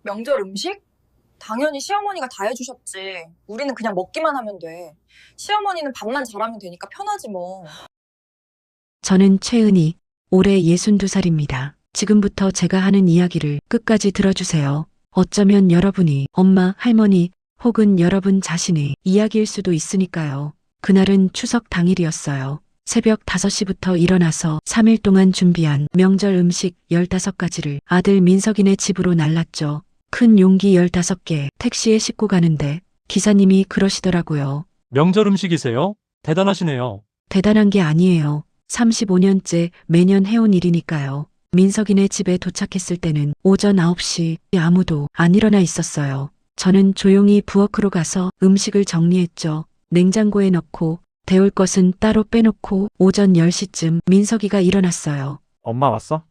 명절 음식? 당연히 시어머니가 다 해주셨지. 우리는 그냥 먹기만 하면 돼. 시어머니는 밥만 잘하면 되니까 편하지 뭐. 저는 최은희, 올해 62살입니다. 지금부터 제가 하는 이야기를 끝까지 들어주세요. 어쩌면 여러분이 엄마, 할머니 혹은 여러분 자신의 이야기일 수도 있으니까요. 그날은 추석 당일이었어요. 새벽 5시부터 일어나서 3일 동안 준비한 명절 음식 15가지를 아들 민석이네 집으로 날랐죠. 큰 용기 15개 택시에 싣고 가는데 기사님이 그러시더라고요. 명절 음식이세요? 대단하시네요. 대단한 게 아니에요. 35년째 매년 해온 일이니까요. 민석이네 집에 도착했을 때는 오전 9시 아무도 안 일어나 있었어요. 저는 조용히 부엌으로 가서 음식을 정리했죠. 냉장고에 넣고 데울 것은 따로 빼놓고 오전 10시쯤 민석이가 일어났어요. 엄마 왔어?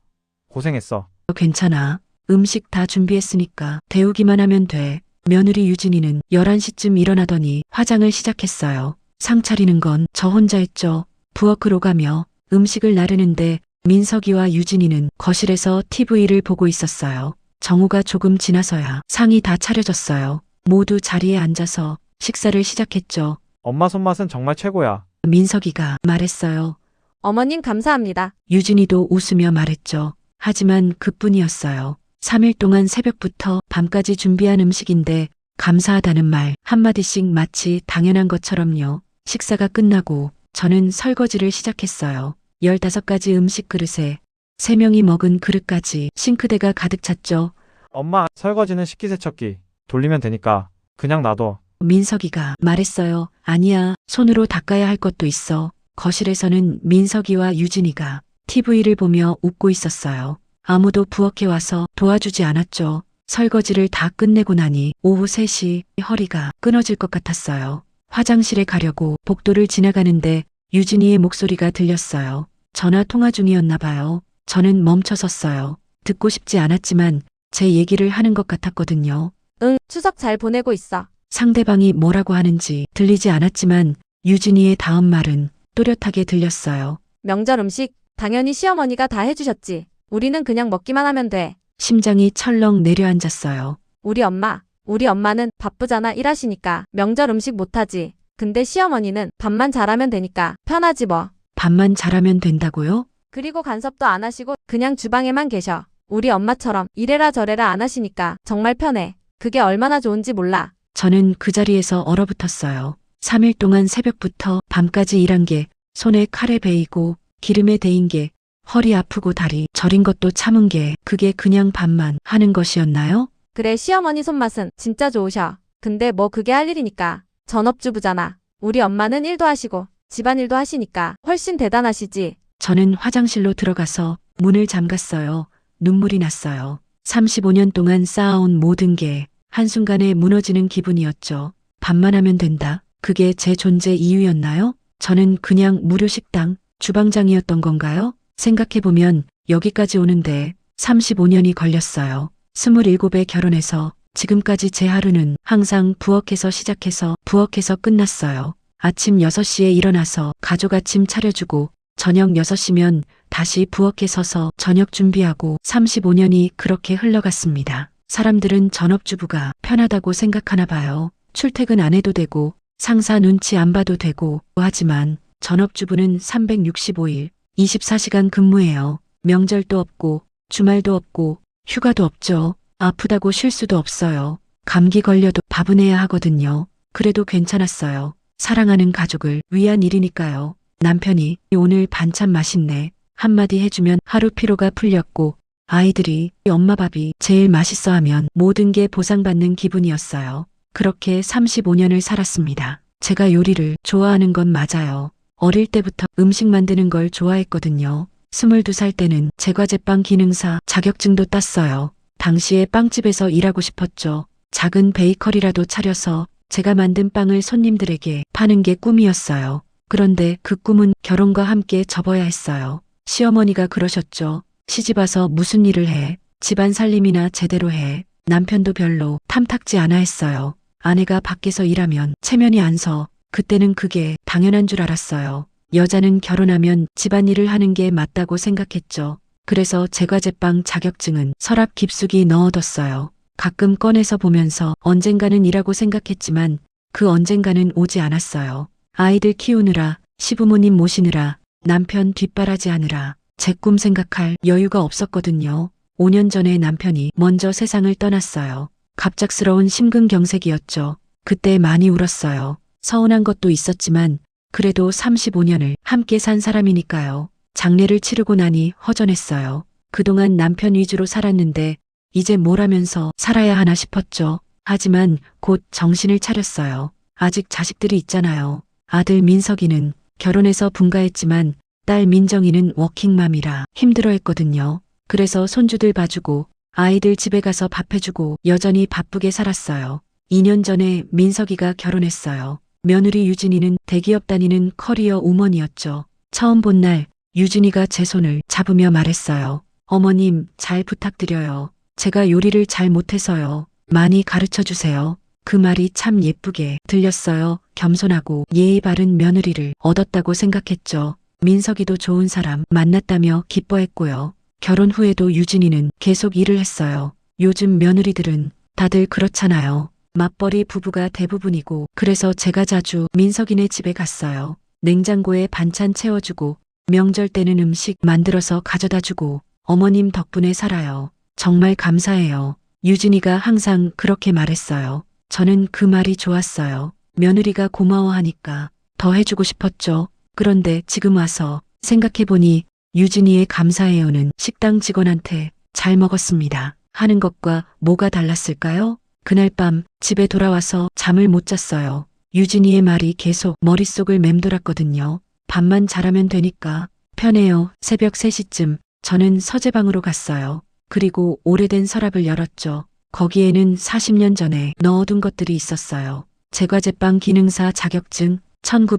고생했어. 괜찮아. 음식 다 준비했으니까 데우기만 하면 돼. 며느리 유진이는 11시쯤 일어나더니 화장을 시작했어요. 상 차리는 건 저 혼자 했죠. 부엌으로 가며 음식을 나르는데 민석이와 유진이는 거실에서 TV를 보고 있었어요. 정오가 조금 지나서야 상이 다 차려졌어요. 모두 자리에 앉아서 식사를 시작했죠. 엄마 손맛은 정말 최고야. 민석이가 말했어요. 어머님 감사합니다. 유진이도 웃으며 말했죠. 하지만 그뿐이었어요. 3일 동안 새벽부터 밤까지 준비한 음식인데 감사하다는 말 한마디씩 마치 당연한 것처럼요. 식사가 끝나고 저는 설거지를 시작했어요. 15가지 음식 그릇에 3명이 먹은 그릇까지 싱크대가 가득 찼죠. 엄마, 설거지는 식기세척기 돌리면 되니까 그냥 놔둬. 민석이가 말했어요. 아니야, 손으로 닦아야 할 것도 있어. 거실에서는 민석이와 유진이가 TV를 보며 웃고 있었어요. 아무도 부엌에 와서 도와주지 않았죠. 설거지를 다 끝내고 나니 오후 3시 허리가 끊어질 것 같았어요. 화장실에 가려고 복도를 지나가는데 유진이의 목소리가 들렸어요. 전화 통화 중이었나 봐요. 저는 멈춰섰어요. 듣고 싶지 않았지만 제 얘기를 하는 것 같았거든요. 응, 추석 잘 보내고 있어. 상대방이 뭐라고 하는지 들리지 않았지만 유진이의 다음 말은 또렷하게 들렸어요. 명절 음식 당연히 시어머니가 다 해주셨지. 우리는 그냥 먹기만 하면 돼. 심장이 철렁 내려앉았어요. 우리 엄마는 바쁘잖아 일하시니까 명절 음식 못하지. 근데 시어머니는 밥만 잘하면 되니까 편하지 뭐. 밥만 잘하면 된다고요? 그리고 간섭도 안 하시고 그냥 주방에만 계셔. 우리 엄마처럼 이래라 저래라 안 하시니까 정말 편해. 그게 얼마나 좋은지 몰라. 저는 그 자리에서 얼어붙었어요. 3일 동안 새벽부터 밤까지 일한 게 손에 칼에 베이고 기름에 데인 게 허리 아프고 다리 저린 것도 참은 게 그게 그냥 밥만 하는 것이었나요? 그래 시어머니 손맛은 진짜 좋으셔. 근데 뭐 그게 할 일이니까. 전업주부잖아. 우리 엄마는 일도 하시고 집안일도 하시니까 훨씬 대단하시지. 저는 화장실로 들어가서 문을 잠갔어요. 눈물이 났어요. 35년 동안 쌓아온 모든 게 한순간에 무너지는 기분이었죠. 밥만 하면 된다. 그게 제 존재 이유였나요? 저는 그냥 무료 식당, 주방장이었던 건가요? 생각해보면 여기까지 오는데 35년이 걸렸어요. 27에 결혼해서 지금까지 제 하루는 항상 부엌에서 시작해서 부엌에서 끝났어요. 아침 6시에 일어나서 가족 아침 차려주고 저녁 6시면 다시 부엌에 서서 저녁 준비하고 35년이 그렇게 흘러갔습니다. 사람들은 전업주부가 편하다고 생각하나 봐요. 출퇴근 안 해도 되고 상사 눈치 안 봐도 되고 하지만 전업주부는 365일 24시간 근무해요. 명절도 없고 주말도 없고 휴가도 없죠. 아프다고 쉴 수도 없어요. 감기 걸려도 밥은 해야 하거든요. 그래도 괜찮았어요. 사랑하는 가족을 위한 일이니까요. 남편이 오늘 반찬 맛있네. 한마디 해주면 하루 피로가 풀렸고 아이들이 엄마 밥이 제일 맛있어 하면 모든 게 보상받는 기분이었어요. 그렇게 35년을 살았습니다. 제가 요리를 좋아하는 건 맞아요. 어릴 때부터 음식 만드는 걸 좋아했거든요. 22살 때는 제과제빵 기능사 자격증도 땄어요. 당시에 빵집에서 일하고 싶었죠. 작은 베이커리라도 차려서 제가 만든 빵을 손님들에게 파는 게 꿈이었어요. 그런데 그 꿈은 결혼과 함께 접어야 했어요. 시어머니가 그러셨죠. 시집와서 무슨 일을 해? 집안 살림이나 제대로 해. 남편도 별로 탐탁지 않아 했어요. 아내가 밖에서 일하면 체면이 안 서. 그때는 그게 당연한 줄 알았어요. 여자는 결혼하면 집안일을 하는 게 맞다고 생각했죠. 그래서 제과제빵 자격증은 서랍 깊숙이 넣어뒀어요. 가끔 꺼내서 보면서 언젠가는 이라고 생각했지만 그 언젠가는 오지 않았어요. 아이들 키우느라, 시부모님 모시느라, 남편 뒷바라지하느라 제 꿈 생각할 여유가 없었거든요. 5년 전에 남편이 먼저 세상을 떠났어요. 갑작스러운 심근경색이었죠. 그때 많이 울었어요. 서운한 것도 있었지만 그래도 35년을 함께 산 사람이니까요. 장례를 치르고 나니 허전했어요. 그동안 남편 위주로 살았는데 이제 뭘 하면서 살아야 하나 싶었죠. 하지만 곧 정신을 차렸어요. 아직 자식들이 있잖아요. 아들 민석이는 결혼해서 분가했지만 딸 민정이는 워킹맘이라 힘들어했거든요. 그래서 손주들 봐주고 아이들 집에 가서 밥 해주고 여전히 바쁘게 살았어요. 2년 전에 민석이가 결혼했어요. 며느리 유진이는 대기업 다니는 커리어 우먼이었죠. 처음 본 날 유진이가 제 손을 잡으며 말했어요. 어머님, 잘 부탁드려요. 제가 요리를 잘 못해서요. 많이 가르쳐 주세요. 그 말이 참 예쁘게 들렸어요. 겸손하고 예의 바른 며느리를 얻었다고 생각했죠. 민석이도 좋은 사람 만났다며 기뻐했고요. 결혼 후에도 유진이는 계속 일을 했어요. 요즘 며느리들은 다들 그렇잖아요. 맞벌이 부부가 대부분이고 그래서 제가 자주 민석이네 집에 갔어요. 냉장고에 반찬 채워주고 명절 때는 음식 만들어서 가져다주고 어머님 덕분에 살아요. 정말 감사해요. 유진이가 항상 그렇게 말했어요. 저는 그 말이 좋았어요. 며느리가 고마워하니까 더 해주고 싶었죠. 그런데 지금 와서 생각해보니 유진이의 감사해요는 식당 직원한테 잘 먹었습니다 하는 것과 뭐가 달랐을까요? 그날 밤 집에 돌아와서 잠을 못 잤어요. 유진이의 말이 계속 머릿속을 맴돌았거든요. 밥만 잘하면 되니까 편해요. 새벽 3시쯤 저는 서재방으로 갔어요. 그리고 오래된 서랍을 열었죠. 거기에는 40년 전에 넣어둔 것들이 있었어요. 제과제빵 기능사 자격증,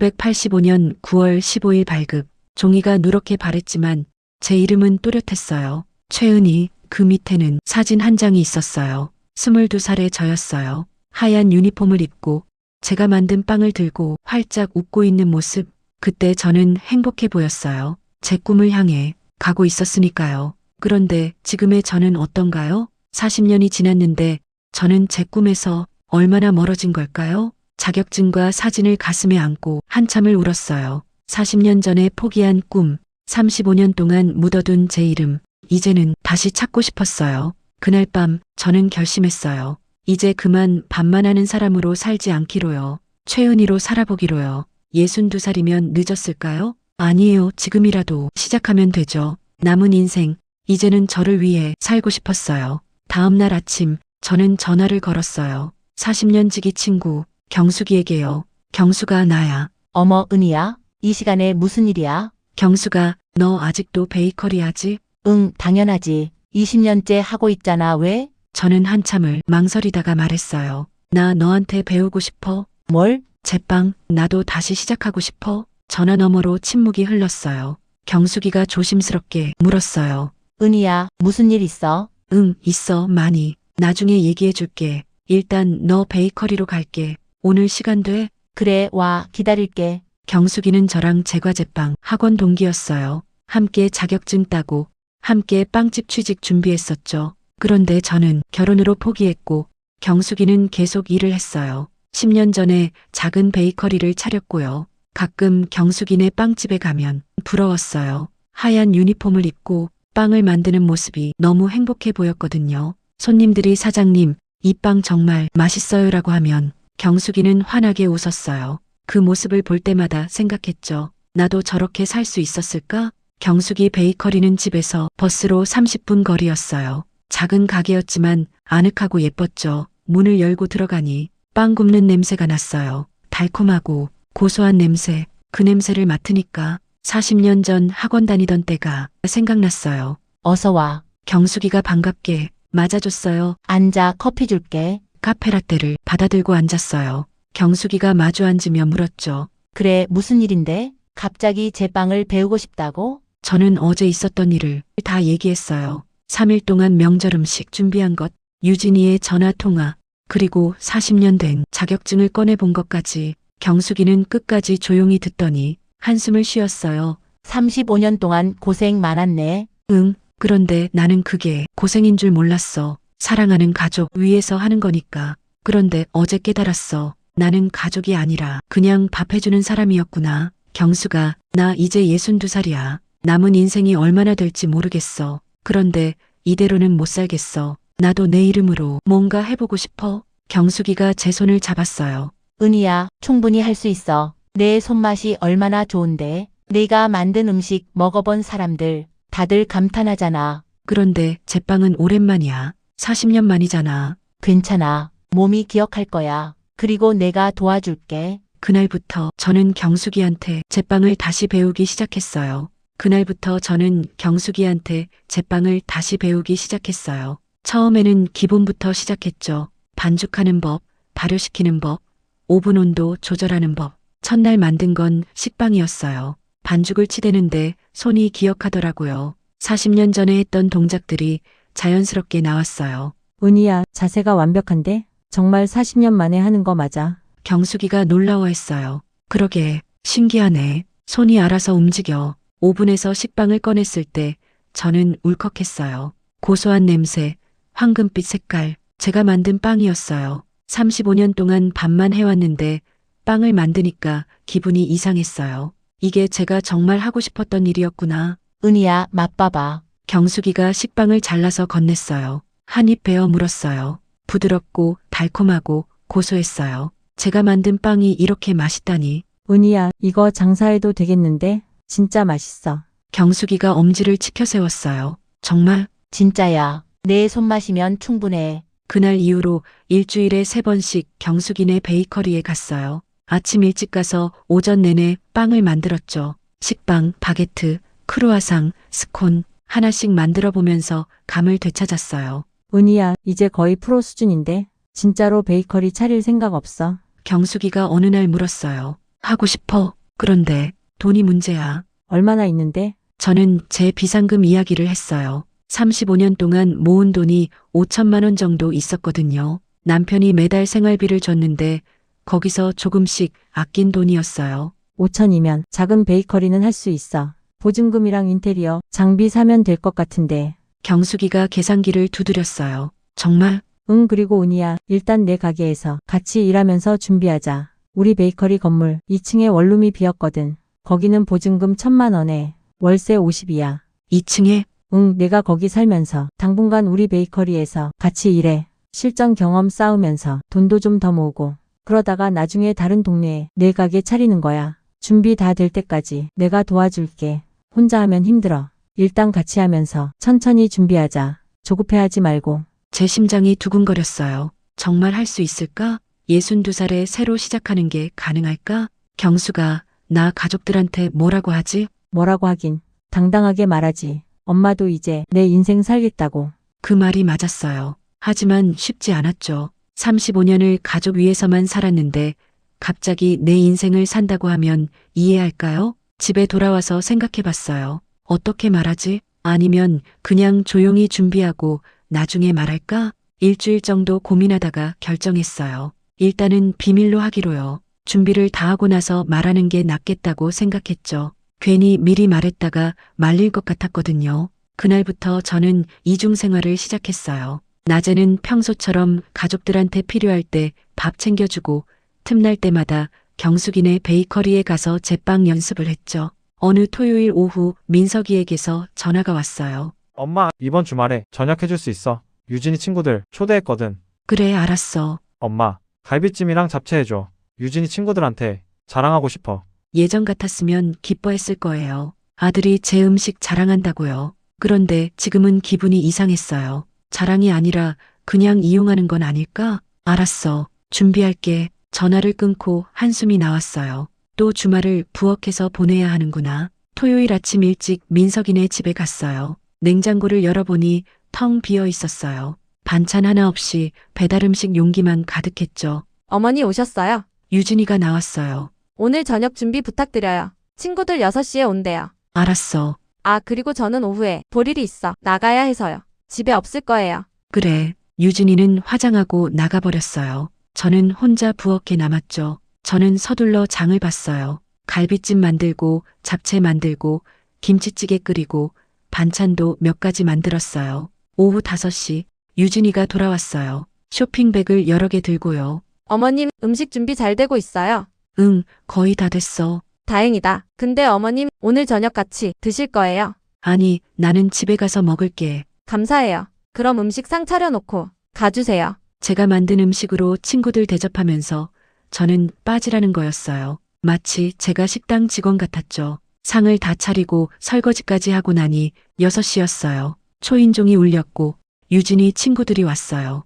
1985년 9월 15일 발급. 종이가 누렇게 바랬지만 제 이름은 또렷했어요. 최은희. 그 밑에는 사진 한 장이 있었어요. 22살의 저였어요. 하얀 유니폼을 입고 제가 만든 빵을 들고 활짝 웃고 있는 모습. 그때 저는 행복해 보였어요. 제 꿈을 향해 가고 있었으니까요. 그런데 지금의 저는 어떤가요? 40년이 지났는데 저는 제 꿈에서 얼마나 멀어진 걸까요? 자격증과 사진을 가슴에 안고 한참을 울었어요. 40년 전에 포기한 꿈, 35년 동안 묻어둔 제 이름, 이제는 다시 찾고 싶었어요. 그날 밤 저는 결심했어요. 이제 그만 밥만 하는 사람으로 살지 않기로요. 최은희로 살아보기로요. 62살이면 늦었을까요? 아니에요. 지금이라도 시작하면 되죠. 남은 인생, 이제는 저를 위해 살고 싶었어요. 다음 날 아침 저는 전화를 걸었어요. 40년 지기 친구 경숙이에게요. 경숙아, 나야. 어머, 은희야? 이 시간에 무슨 일이야? 경숙아, 너 아직도 베이커리 하지? 응, 당연하지. 20년째 하고 있잖아. 왜? 저는 한참을 망설이다가 말했어요. 나 너한테 배우고 싶어. 뭘? 제빵, 나도 다시 시작하고 싶어. 전화 너머로 침묵이 흘렀어요. 경숙이가 조심스럽게 물었어요. 은희야, 무슨 일 있어? 응, 있어, 많이. 나중에 얘기해 줄게. 일단 너 베이커리로 갈게. 오늘 시간 돼? 그래, 와, 기다릴게. 경숙이는 저랑 제과제빵 학원 동기였어요. 함께 자격증 따고 함께 빵집 취직 준비했었죠. 그런데 저는 결혼으로 포기했고 경숙이는 계속 일을 했어요. 10년 전에 작은 베이커리를 차렸고요. 가끔 경숙이네 빵집에 가면 부러웠어요. 하얀 유니폼을 입고 빵을 만드는 모습이 너무 행복해 보였거든요. 손님들이 사장님, 이 빵 정말 맛있어요라고 하면 경숙이는 환하게 웃었어요. 그 모습을 볼 때마다 생각했죠. 나도 저렇게 살 수 있었을까? 경숙이 베이커리는 집에서 버스로 30분 거리였어요. 작은 가게였지만 아늑하고 예뻤죠. 문을 열고 들어가니 빵 굽는 냄새가 났어요. 달콤하고 고소한 냄새. 그 냄새를 맡으니까 40년 전 학원 다니던 때가 생각났어요. 어서 와. 경숙이가 반갑게 맞아줬어요. 앉아, 커피 줄게. 카페라떼를 받아들고 앉았어요. 경숙이가 마주 앉으며 물었죠. 그래, 무슨 일인데? 갑자기 제빵을 배우고 싶다고? 저는 어제 있었던 일을 다 얘기했어요. 3일 동안 명절 음식 준비한 것, 유진이의 전화 통화, 그리고 40년 된 자격증을 꺼내본 것까지. 경숙이는 끝까지 조용히 듣더니 한숨을 쉬었어요. 35년 동안 고생 많았네. 응, 그런데 나는 그게 고생인 줄 몰랐어. 사랑하는 가족 위해서 하는 거니까. 그런데 어제 깨달았어. 나는 가족이 아니라 그냥 밥 해주는 사람이었구나. 경수가, 나 이제 62살이야. 남은 인생이 얼마나 될지 모르겠어. 그런데 이대로는 못 살겠어. 나도 내 이름으로 뭔가 해보고 싶어. 경숙이가 제 손을 잡았어요. 은희야, 충분히 할 수 있어. 내 손맛이 얼마나 좋은데. 내가 만든 음식 먹어본 사람들 다들 감탄하잖아. 그런데 제빵은 오랜만이야. 40년 만이잖아. 괜찮아. 몸이 기억할 거야. 그리고 내가 도와줄게. 그날부터 저는 경숙이한테 제빵을 다시 배우기 시작했어요. 그날부터 저는 경숙이한테 제빵을 다시 배우기 시작했어요. 처음에는 기본부터 시작했죠. 반죽하는 법, 발효시키는 법, 오븐 온도 조절하는 법. 첫날 만든 건 식빵이었어요. 반죽을 치대는데 손이 기억하더라고요. 40년 전에 했던 동작들이 자연스럽게 나왔어요. 은희야, 자세가 완벽한데? 정말 40년 만에 하는 거 맞아. 경숙이가 놀라워했어요. 그러게, 신기하네. 손이 알아서 움직여. 오븐에서 식빵을 꺼냈을 때 저는 울컥했어요. 고소한 냄새, 황금빛 색깔, 제가 만든 빵이었어요. 35년 동안 밥만 해왔는데 빵을 만드니까 기분이 이상했어요. 이게 제가 정말 하고 싶었던 일이었구나. 은희야, 맛봐봐. 경숙이가 식빵을 잘라서 건넸어요. 한 입 베어 물었어요. 부드럽고 달콤하고 고소했어요. 제가 만든 빵이 이렇게 맛있다니. 은희야, 이거 장사해도 되겠는데? 진짜 맛있어. 경숙이가 엄지를 치켜 세웠어요. 정말? 진짜야. 내 손맛이면 충분해. 그날 이후로 일주일에 3번씩 경숙이네 베이커리에 갔어요. 아침 일찍 가서 오전 내내 빵을 만들었죠. 식빵, 바게트, 크루아상, 스콘 하나씩 만들어 보면서 감을 되찾았어요. 은희야, 이제 거의 프로 수준인데? 진짜로 베이커리 차릴 생각 없어? 경숙이가 어느 날 물었어요. 하고 싶어. 그런데 돈이 문제야. 얼마나 있는데? 저는 제 비상금 이야기를 했어요. 35년 동안 모은 돈이 5천만 원 정도 있었거든요. 남편이 매달 생활비를 줬는데 거기서 조금씩 아낀 돈이었어요. 5천이면 작은 베이커리는 할 수 있어. 보증금이랑 인테리어, 장비 사면 될 것 같은데. 경숙이가 계산기를 두드렸어요. 정말? 응, 그리고 은희야, 일단 내 가게에서 같이 일하면서 준비하자. 우리 베이커리 건물 2층에 원룸이 비었거든. 거기는 보증금 1,000만 원에 월세 50이야. 2층에? 응, 내가 거기 살면서 당분간 우리 베이커리에서 같이 일해. 실전 경험 쌓으면서 돈도 좀 더 모으고. 그러다가 나중에 다른 동네에 내 가게 차리는 거야. 준비 다 될 때까지 내가 도와줄게. 혼자 하면 힘들어. 일단 같이 하면서 천천히 준비하자. 조급해하지 말고. 제 심장이 두근거렸어요. 정말 할 수 있을까? 62살에 새로 시작하는 게 가능할까? 경수가 나 가족들한테 뭐라고 하지? 뭐라고 하긴. 당당하게 말하지. 엄마도 이제 내 인생 살겠다고. 그 말이 맞았어요. 하지만 쉽지 않았죠. 35년을 가족 위해서만 살았는데 갑자기 내 인생을 산다고 하면 이해할까요? 집에 돌아와서 생각해봤어요. 어떻게 말하지? 아니면 그냥 조용히 준비하고 나중에 말할까? 일주일 정도 고민하다가 결정했어요. 일단은 비밀로 하기로요. 준비를 다 하고 나서 말하는 게 낫겠다고 생각했죠. 괜히 미리 말했다가 말릴 것 같았거든요. 그날부터 저는 이중 생활을 시작했어요. 낮에는 평소처럼 가족들한테 필요할 때 밥 챙겨주고 틈날 때마다 경숙이네 베이커리에 가서 제빵 연습을 했죠. 어느 토요일 오후 민석이에게서 전화가 왔어요. 엄마, 이번 주말에 저녁 해줄 수 있어. 유진이 친구들 초대했거든. 그래, 알았어. 엄마, 갈비찜이랑 잡채 해줘. 유진이 친구들한테 자랑하고 싶어. 예전 같았으면 기뻐했을 거예요. 아들이 제 음식 자랑한다고요. 그런데 지금은 기분이 이상했어요. 자랑이 아니라 그냥 이용하는 건 아닐까? 알았어. 준비할게. 전화를 끊고 한숨이 나왔어요. 또 주말을 부엌에서 보내야 하는구나. 토요일 아침 일찍 민석이네 집에 갔어요. 냉장고를 열어보니 텅 비어 있었어요. 반찬 하나 없이 배달 음식 용기만 가득했죠. 어머니 오셨어요. 유진이가 나왔어요. 오늘 저녁 준비 부탁드려요. 친구들 6시에 온대요. 알았어. 아, 그리고 저는 오후에 볼 일이 있어. 나가야 해서요. 집에 없을 거예요. 그래. 유진이는 화장하고 나가버렸어요. 저는 혼자 부엌에 남았죠. 저는 서둘러 장을 봤어요. 갈비찜 만들고 잡채 만들고 김치찌개 끓이고 반찬도 몇 가지 만들었어요. 오후 5시 유진이가 돌아왔어요. 쇼핑백을 여러 개 들고요. 어머님, 음식 준비 잘 되고 있어요. 응, 거의 다 됐어. 다행이다. 근데 어머님, 오늘 저녁 같이 드실 거예요? 아니, 나는 집에 가서 먹을게. 감사해요. 그럼 음식 상 차려놓고 가주세요. 제가 만든 음식으로 친구들 대접하면서 저는 빠지라는 거였어요. 마치 제가 식당 직원 같았죠. 상을 다 차리고 설거지까지 하고 나니 6시였어요. 초인종이 울렸고 유진이 친구들이 왔어요.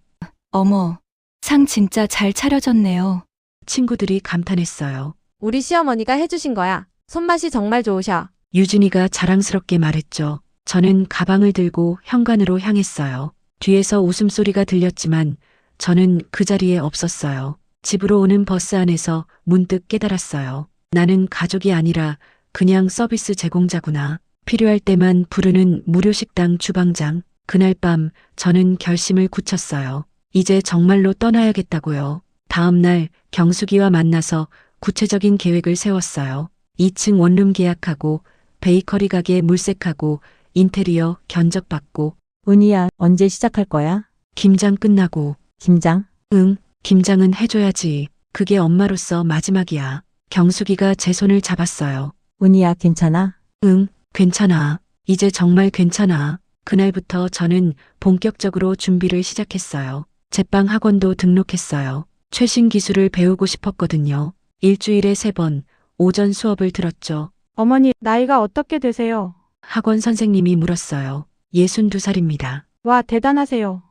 어머, 상 진짜 잘 차려졌네요. 친구들이 감탄했어요. 우리 시어머니가 해주신 거야. 손맛이 정말 좋으셔. 유진이가 자랑스럽게 말했죠. 저는 가방을 들고 현관으로 향했어요. 뒤에서 웃음소리가 들렸지만 저는 그 자리에 없었어요. 집으로 오는 버스 안에서 문득 깨달았어요. 나는 가족이 아니라 그냥 서비스 제공자구나. 필요할 때만 부르는 무료 식당 주방장. 그날 밤 저는 결심을 굳혔어요. 이제 정말로 떠나야겠다고요. 다음 날 경숙이와 만나서 구체적인 계획을 세웠어요. 2층 원룸 계약하고 베이커리 가게 물색하고 인테리어 견적받고 은희야, 언제 시작할 거야? 김장 끝나고. 김장? 응, 김장은 해줘야지. 그게 엄마로서 마지막이야. 경숙이가 제 손을 잡았어요. 은희야, 괜찮아? 응, 괜찮아. 이제 정말 괜찮아. 그날부터 저는 본격적으로 준비를 시작했어요. 제빵 학원도 등록했어요. 최신 기술을 배우고 싶었거든요. 일주일에 3번 오전 수업을 들었죠. 어머니, 나이가 어떻게 되세요? 학원 선생님이 물었어요. 62살입니다. 와, 대단하세요.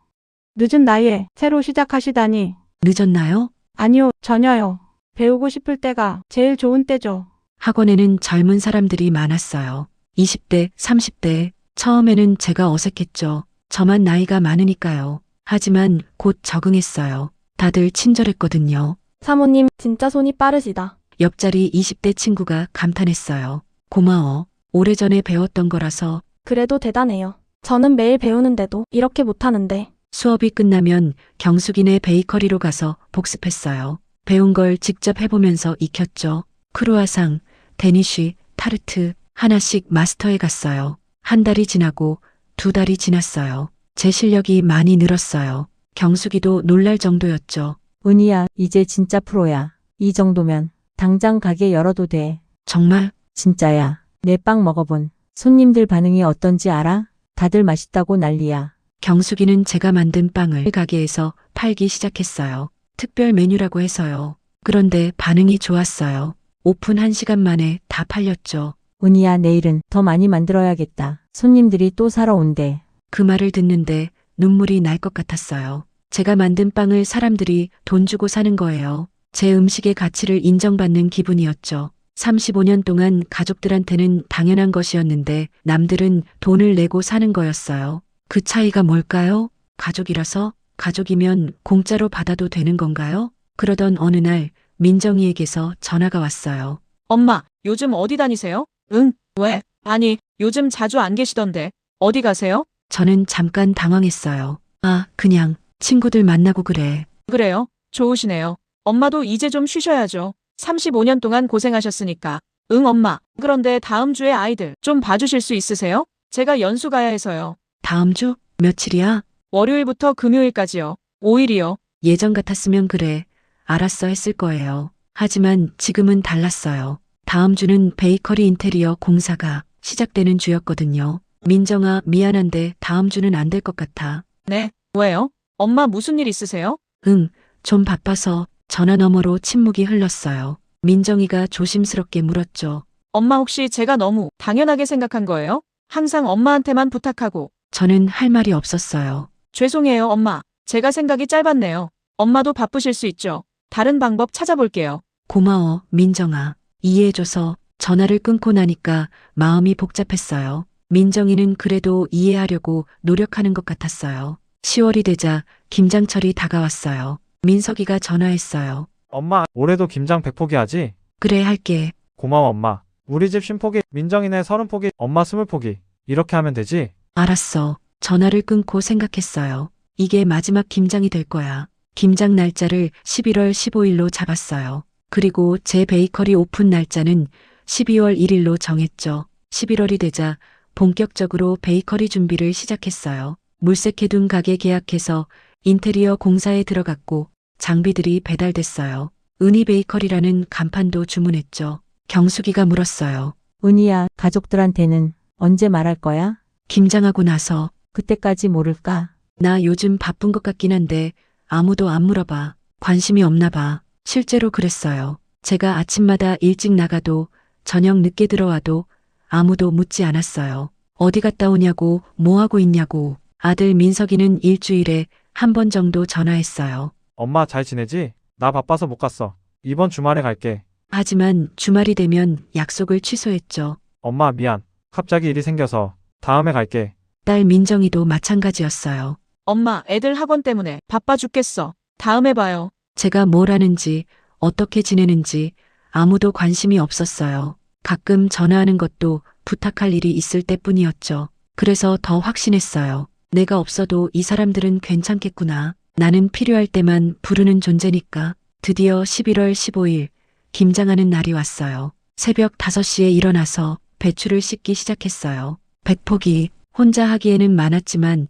늦은 나이에 새로 시작하시다니. 늦었나요? 아니요, 전혀요. 배우고 싶을 때가 제일 좋은 때죠. 학원에는 젊은 사람들이 많았어요. 20대, 30대. 처음에는 제가 어색했죠. 저만 나이가 많으니까요. 하지만 곧 적응했어요. 다들 친절했거든요. 사모님, 진짜 손이 빠르시다. 옆자리 20대 친구가 감탄했어요. 고마워. 오래전에 배웠던 거라서. 그래도 대단해요. 저는 매일 배우는데도 이렇게 못하는데. 수업이 끝나면 경숙이네 베이커리로 가서 복습했어요. 배운 걸 직접 해보면서 익혔죠. 크루아상, 데니쉬, 타르트 하나씩 마스터해 갔어요. 한 달이 지나고 2달이 지났어요. 제 실력이 많이 늘었어요. 경숙이도 놀랄 정도였죠. 은희야, 이제 진짜 프로야. 이 정도면 당장 가게 열어도 돼. 정말? 진짜야. 내 빵 먹어본 손님들 반응이 어떤지 알아? 다들 맛있다고 난리야. 경숙이는 제가 만든 빵을 가게에서 팔기 시작했어요. 특별 메뉴라고 해서요. 그런데 반응이 좋았어요. 오픈 1시간 만에 다 팔렸죠. 은희야, 내일은 더 많이 만들어야겠다. 손님들이 또 사러 온대. 그 말을 듣는데 눈물이 날 것 같았어요. 제가 만든 빵을 사람들이 돈 주고 사는 거예요. 제 음식의 가치를 인정받는 기분이었죠. 35년 동안 가족들한테는 당연한 것이었는데 남들은 돈을 내고 사는 거였어요. 그 차이가 뭘까요? 가족이라서? 가족이면 공짜로 받아도 되는 건가요? 그러던 어느 날 민정이에게서 전화가 왔어요. 엄마, 요즘 어디 다니세요? 응, 왜? 아니, 요즘 자주 안 계시던데. 어디 가세요? 저는 잠깐 당황했어요. 아, 그냥 친구들 만나고 그래. 그래요? 좋으시네요. 엄마도 이제 좀 쉬셔야죠. 35년 동안 고생하셨으니까. 응, 엄마. 그런데 다음 주에 아이들 좀 봐주실 수 있으세요? 제가 연수 가야 해서요. 다음 주? 며칠이야? 월요일부터 금요일까지요. 5일이요. 예전 같았으면 그래. 알았어 했을 거예요. 하지만 지금은 달랐어요. 다음 주는 베이커리 인테리어 공사가 시작되는 주였거든요. 민정아, 미안한데 다음 주는 안 될 것 같아. 네, 왜요? 엄마 무슨 일 있으세요? 응, 좀 바빠서. 전화 너머로 침묵이 흘렀어요. 민정이가 조심스럽게 물었죠. 엄마 혹시 제가 너무 당연하게 생각한 거예요? 항상 엄마한테만 부탁하고. 저는 할 말이 없었어요. 죄송해요, 엄마. 제가 생각이 짧았네요. 엄마도 바쁘실 수 있죠. 다른 방법 찾아볼게요. 고마워, 민정아. 이해해줘서. 전화를 끊고 나니까 마음이 복잡했어요. 민정이는 그래도 이해하려고 노력하는 것 같았어요. 10월이 되자 김장철이 다가왔어요. 민석이가 전화했어요. 엄마, 올해도 김장 100포기 하지? 그래, 할게. 고마워, 엄마. 우리 집 50포기, 민정이네 30포기, 엄마 20포기. 이렇게 하면 되지? 알았어. 전화를 끊고 생각했어요. 이게 마지막 김장이 될 거야. 김장 날짜를 11월 15일로 잡았어요. 그리고 제 베이커리 오픈 날짜는 12월 1일로 정했죠. 11월이 되자 본격적으로 베이커리 준비를 시작했어요. 물색해둔 가게 계약해서 인테리어 공사에 들어갔고 장비들이 배달됐어요. 은희 베이커리라는 간판도 주문했죠. 경숙이가 물었어요. 은희야, 가족들한테는 언제 말할 거야? 김장하고 나서. 그때까지 모를까? 나 요즘 바쁜 것 같긴 한데 아무도 안 물어봐. 관심이 없나 봐. 실제로 그랬어요. 제가 아침마다 일찍 나가도 저녁 늦게 들어와도 아무도 묻지 않았어요. 어디 갔다 오냐고, 뭐 하고 있냐고. 아들 민석이는 일주일에 한 번 정도 전화했어요. 엄마 잘 지내지? 나 바빠서 못 갔어. 이번 주말에 갈게. 하지만 주말이 되면 약속을 취소했죠. 엄마 미안. 갑자기 일이 생겨서 다음에 갈게. 딸 민정이도 마찬가지였어요. 엄마, 애들 학원 때문에 바빠 죽겠어. 다음에 봐요. 제가 뭘 하는지, 어떻게 지내는지 아무도 관심이 없었어요. 가끔 전화하는 것도 부탁할 일이 있을 때뿐이었죠. 그래서 더 확신했어요. 내가 없어도 이 사람들은 괜찮겠구나. 나는 필요할 때만 부르는 존재니까. 드디어 11월 15일 김장하는 날이 왔어요. 새벽 5시에 일어나서 배추를 씻기 시작했어요. 백포기 혼자 하기에는 많았지만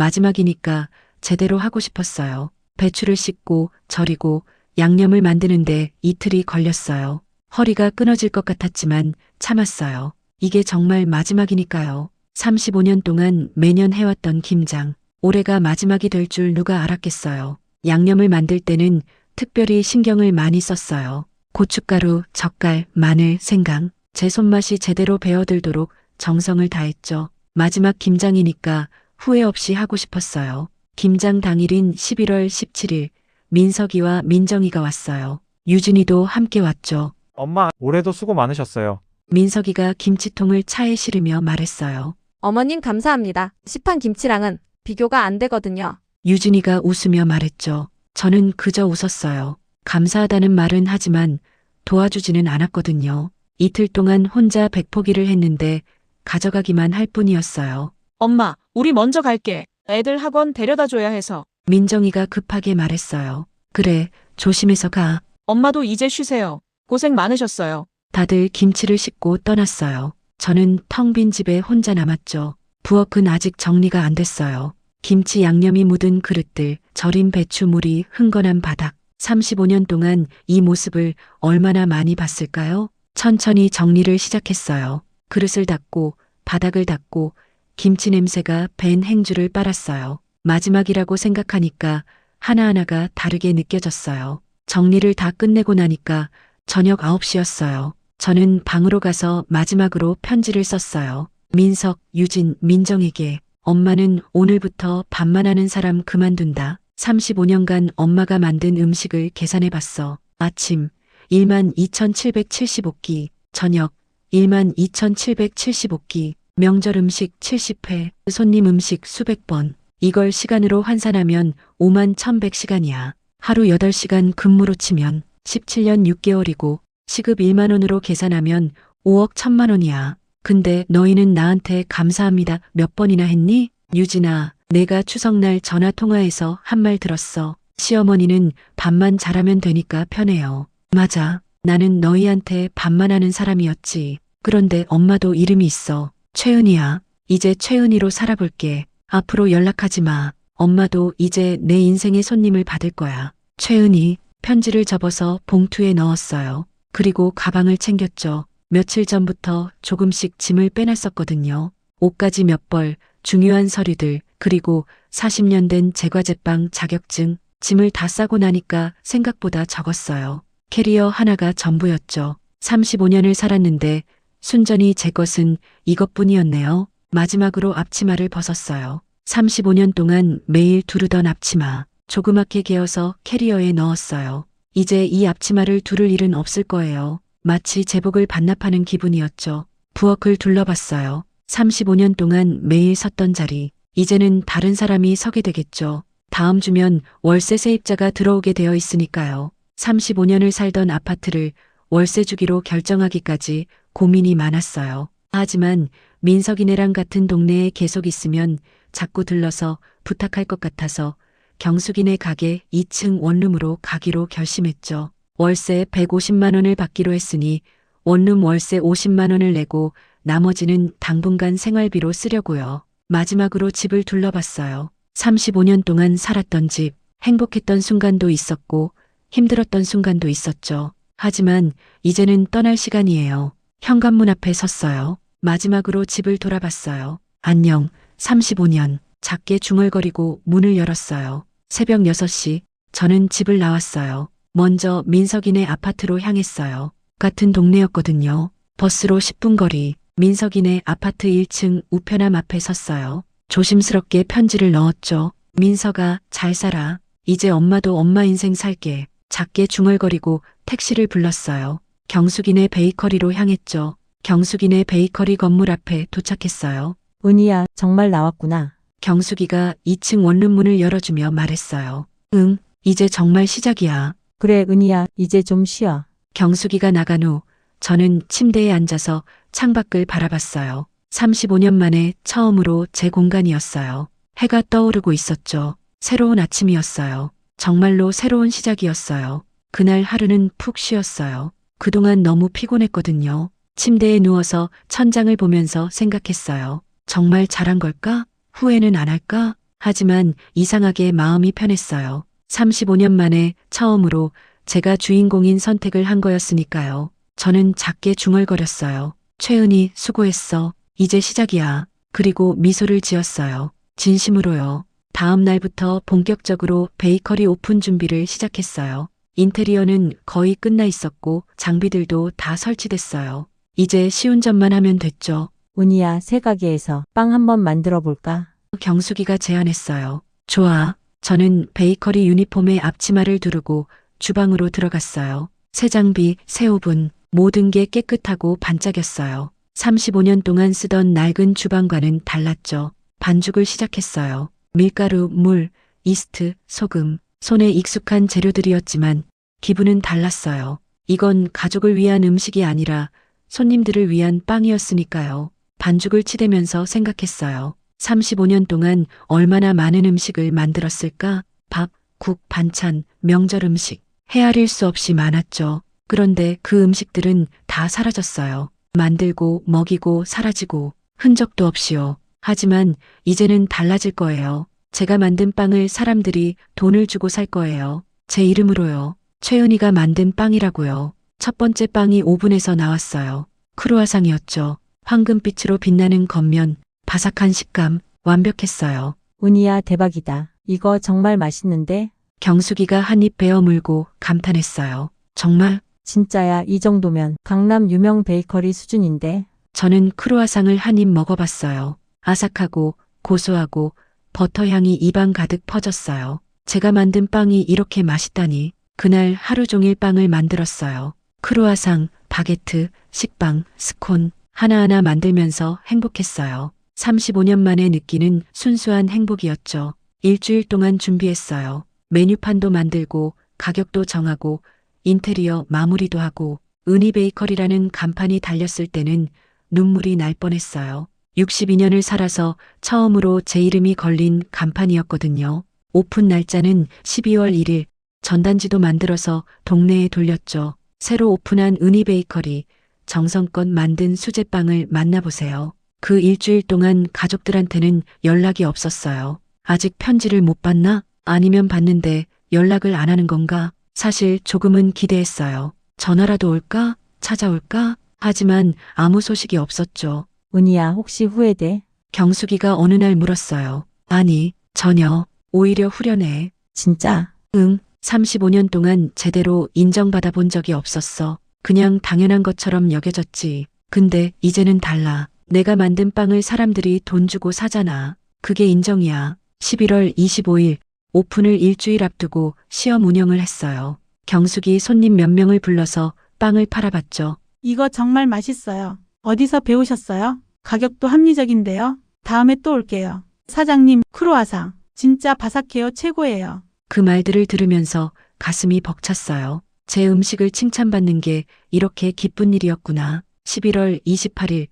마지막이니까 제대로 하고 싶었어요. 배추를 씻고 절이고 양념을 만드는데 이틀이 걸렸어요. 허리가 끊어질 것 같았지만 참았어요. 이게 정말 마지막이니까요. 35년 동안 매년 해왔던 김장. 올해가 마지막이 될 줄 누가 알았겠어요. 양념을 만들 때는 특별히 신경을 많이 썼어요. 고춧가루, 젓갈, 마늘, 생강. 제 손맛이 제대로 배어들도록 정성을 다했죠. 마지막 김장이니까 후회 없이 하고 싶었어요. 김장 당일인 11월 17일 민석이와 민정이가 왔어요. 유진이도 함께 왔죠. 엄마, 올해도 수고 많으셨어요. 민석이가 김치통을 차에 실으며 말했어요. 어머님 감사합니다. 시판 김치랑은 비교가 안 되거든요. 유진이가 웃으며 말했죠. 저는 그저 웃었어요. 감사하다는 말은 하지만 도와주지는 않았거든요. 이틀 동안 혼자 백포기를 했는데 가져가기만 할 뿐이었어요. 엄마, 우리 먼저 갈게. 애들 학원 데려다 줘야 해서. 민정이가 급하게 말했어요. 그래, 조심해서 가. 엄마도 이제 쉬세요. 고생 많으셨어요. 다들 김치를 싣고 떠났어요. 저는 텅 빈 집에 혼자 남았죠. 부엌은 아직 정리가 안 됐어요. 김치 양념이 묻은 그릇들, 절인 배추물이 흥건한 바닥. 35년 동안 이 모습을 얼마나 많이 봤을까요? 천천히 정리를 시작했어요. 그릇을 닦고 바닥을 닦고 김치 냄새가 밴 행주를 빨았어요. 마지막이라고 생각하니까 하나하나가 다르게 느껴졌어요. 정리를 다 끝내고 나니까 저녁 9시였어요. 저는 방으로 가서 마지막으로 편지를 썼어요. 민석, 유진, 민정에게. 엄마는 오늘부터 밥만 하는 사람 그만둔다. 35년간 엄마가 만든 음식을 계산해봤어. 아침 12,775끼, 저녁 12,775끼, 명절 음식 70회, 손님 음식 수백 번. 이걸 시간으로 환산하면 51,100시간이야. 하루 8시간 근무로 치면 17년 6개월이고 시급 1만 원으로 계산하면 5억 1천만 원이야. 근데 너희는 나한테 감사합니다 몇 번이나 했니? 유진아, 내가 추석날 전화 통화해서 한 말 들었어. 시어머니는 밥만 잘하면 되니까 편해요. 맞아. 나는 너희한테 밥만 하는 사람이었지. 그런데 엄마도 이름이 있어. 최은이야. 이제 최은이로 살아볼게. 앞으로 연락하지 마. 엄마도 이제 내 인생의 손님을 받을 거야. 최은이. 편지를 접어서 봉투에 넣었어요. 그리고 가방을 챙겼죠. 며칠 전부터 조금씩 짐을 빼놨었거든요. 옷가지 몇 벌, 중요한 서류들, 그리고 40년 된 제과제빵 자격증. 짐을 다 싸고 나니까 생각보다 적었어요. 캐리어 하나가 전부였죠. 35년을 살았는데 순전히 제 것은 이것뿐이었네요. 마지막으로 앞치마를 벗었어요. 35년 동안 매일 두르던 앞치마. 조그맣게 개어서 캐리어에 넣었어요. 이제 이 앞치마를 두를 일은 없을 거예요. 마치 제복을 반납하는 기분이었죠. 부엌을 둘러봤어요. 35년 동안 매일 섰던 자리. 이제는 다른 사람이 서게 되겠죠. 다음 주면 월세 세입자가 들어오게 되어 있으니까요. 35년을 살던 아파트를 월세 주기로 결정하기까지 고민이 많았어요. 하지만 민석이네랑 같은 동네에 계속 있으면 자꾸 들러서 부탁할 것 같아서 경숙이네 가게 2층 원룸으로 가기로 결심했죠. 월세 150만 원을 받기로 했으니 원룸 월세 50만 원을 내고 나머지는 당분간 생활비로 쓰려고요. 마지막으로 집을 둘러봤어요. 35년 동안 살았던 집, 행복했던 순간도 있었고 힘들었던 순간도 있었죠. 하지만 이제는 떠날 시간이에요. 현관문 앞에 섰어요. 마지막으로 집을 돌아봤어요. 안녕, 35년. 작게 중얼거리고 문을 열었어요. 새벽 6시, 저는 집을 나왔어요. 먼저 민석이네 아파트로 향했어요. 같은 동네였거든요. 버스로 10분 거리, 민석이네 아파트 1층 우편함 앞에 섰어요. 조심스럽게 편지를 넣었죠. 민석아, 잘 살아. 이제 엄마도 엄마 인생 살게. 작게 중얼거리고 택시를 불렀어요. 경숙이네 베이커리로 향했죠. 경숙이네 베이커리 건물 앞에 도착했어요. 은희야, 정말 나왔구나. 경숙이가 2층 원룸문을 열어주며 말했어요. 응, 이제 정말 시작이야. 그래, 은희야, 이제 좀 쉬어. 경숙이가 나간 후 저는 침대에 앉아서 창밖을 바라봤어요. 35년 만에 처음으로 제 공간이었어요. 해가 떠오르고 있었죠. 새로운 아침이었어요. 정말로 새로운 시작이었어요. 그날 하루는 푹 쉬었어요. 그동안 너무 피곤했거든요. 침대에 누워서 천장을 보면서 생각했어요. 정말 잘한 걸까? 후회는 안 할까? 하지만 이상하게 마음이 편했어요. 35년 만에 처음으로 제가 주인공인 선택을 한 거였으니까요. 저는 작게 중얼거렸어요. 최은희, 수고했어. 이제 시작이야. 그리고 미소를 지었어요. 진심으로요. 다음 날부터 본격적으로 베이커리 오픈 준비를 시작했어요. 인테리어는 거의 끝나 있었고 장비들도 다 설치됐어요. 이제 쉬운 점만 하면 됐죠. 은희야, 새 가게에서 빵 한번 만들어 볼까? 경숙이가 제안했어요. 좋아. 저는 베이커리 유니폼에 앞치마를 두르고 주방으로 들어갔어요. 새 장비, 새 오븐, 모든 게 깨끗하고 반짝였어요. 35년 동안 쓰던 낡은 주방과는 달랐죠. 반죽을 시작했어요. 밀가루, 물, 이스트, 소금, 손에 익숙한 재료들이었지만 기분은 달랐어요. 이건 가족을 위한 음식이 아니라 손님들을 위한 빵이었으니까요. 반죽을 치대면서 생각했어요. 35년 동안 얼마나 많은 음식을 만들었을까? 밥, 국, 반찬, 명절 음식. 헤아릴 수 없이 많았죠. 그런데 그 음식들은 다 사라졌어요. 만들고, 먹이고, 사라지고, 흔적도 없이요. 하지만 이제는 달라질 거예요. 제가 만든 빵을 사람들이 돈을 주고 살 거예요. 제 이름으로요. 최은희가 만든 빵이라고요. 첫 번째 빵이 오븐에서 나왔어요. 크루아상이었죠. 황금빛으로 빛나는 겉면, 바삭한 식감, 완벽했어요. 은희야, 대박이다. 이거 정말 맛있는데? 경숙이가 한 입 베어 물고 감탄했어요. 정말? 진짜야, 이 정도면 강남 유명 베이커리 수준인데? 저는 크루아상을 한 입 먹어봤어요. 아삭하고 고소하고 버터 향이 입안 가득 퍼졌어요. 제가 만든 빵이 이렇게 맛있다니. 그날 하루 종일 빵을 만들었어요. 크루아상, 바게트, 식빵, 스콘 하나하나 만들면서 행복했어요. 35년 만에 느끼는 순수한 행복이었죠. 일주일 동안 준비했어요. 메뉴판도 만들고 가격도 정하고 인테리어 마무리도 하고 은희 베이커리라는 간판이 달렸을 때는 눈물이 날 뻔했어요. 62년을 살아서 처음으로 제 이름이 걸린 간판이었거든요. 오픈 날짜는 12월 1일. 전단지도 만들어서 동네에 돌렸죠. 새로 오픈한 은희 베이커리. 정성껏 만든 수제빵을 만나보세요. 그 일주일 동안 가족들한테는 연락이 없었어요. 아직 편지를 못 받나? 아니면 받는데 연락을 안 하는 건가? 사실 조금은 기대했어요. 전화라도 올까? 찾아올까? 하지만 아무 소식이 없었죠. 은희야, 혹시 후회돼? 경숙이가 어느 날 물었어요. 아니, 전혀. 오히려 후련해. 진짜? 응, 35년 동안 제대로 인정받아 본 적이 없었어. 그냥 당연한 것처럼 여겨졌지. 근데 이제는 달라. 내가 만든 빵을 사람들이 돈 주고 사잖아. 그게 인정이야. 11월 25일 오픈을 일주일 앞두고 시험 운영을 했어요. 경숙이 손님 몇 명을 불러서 빵을 팔아봤죠. 이거 정말 맛있어요. 어디서 배우셨어요? 가격도 합리적인데요. 다음에 또 올게요. 사장님, 크루아상. 진짜 바삭해요. 최고예요. 그 말들을 들으면서 가슴이 벅찼어요. 제 음식을 칭찬받는 게 이렇게 기쁜 일이었구나. 11월 28일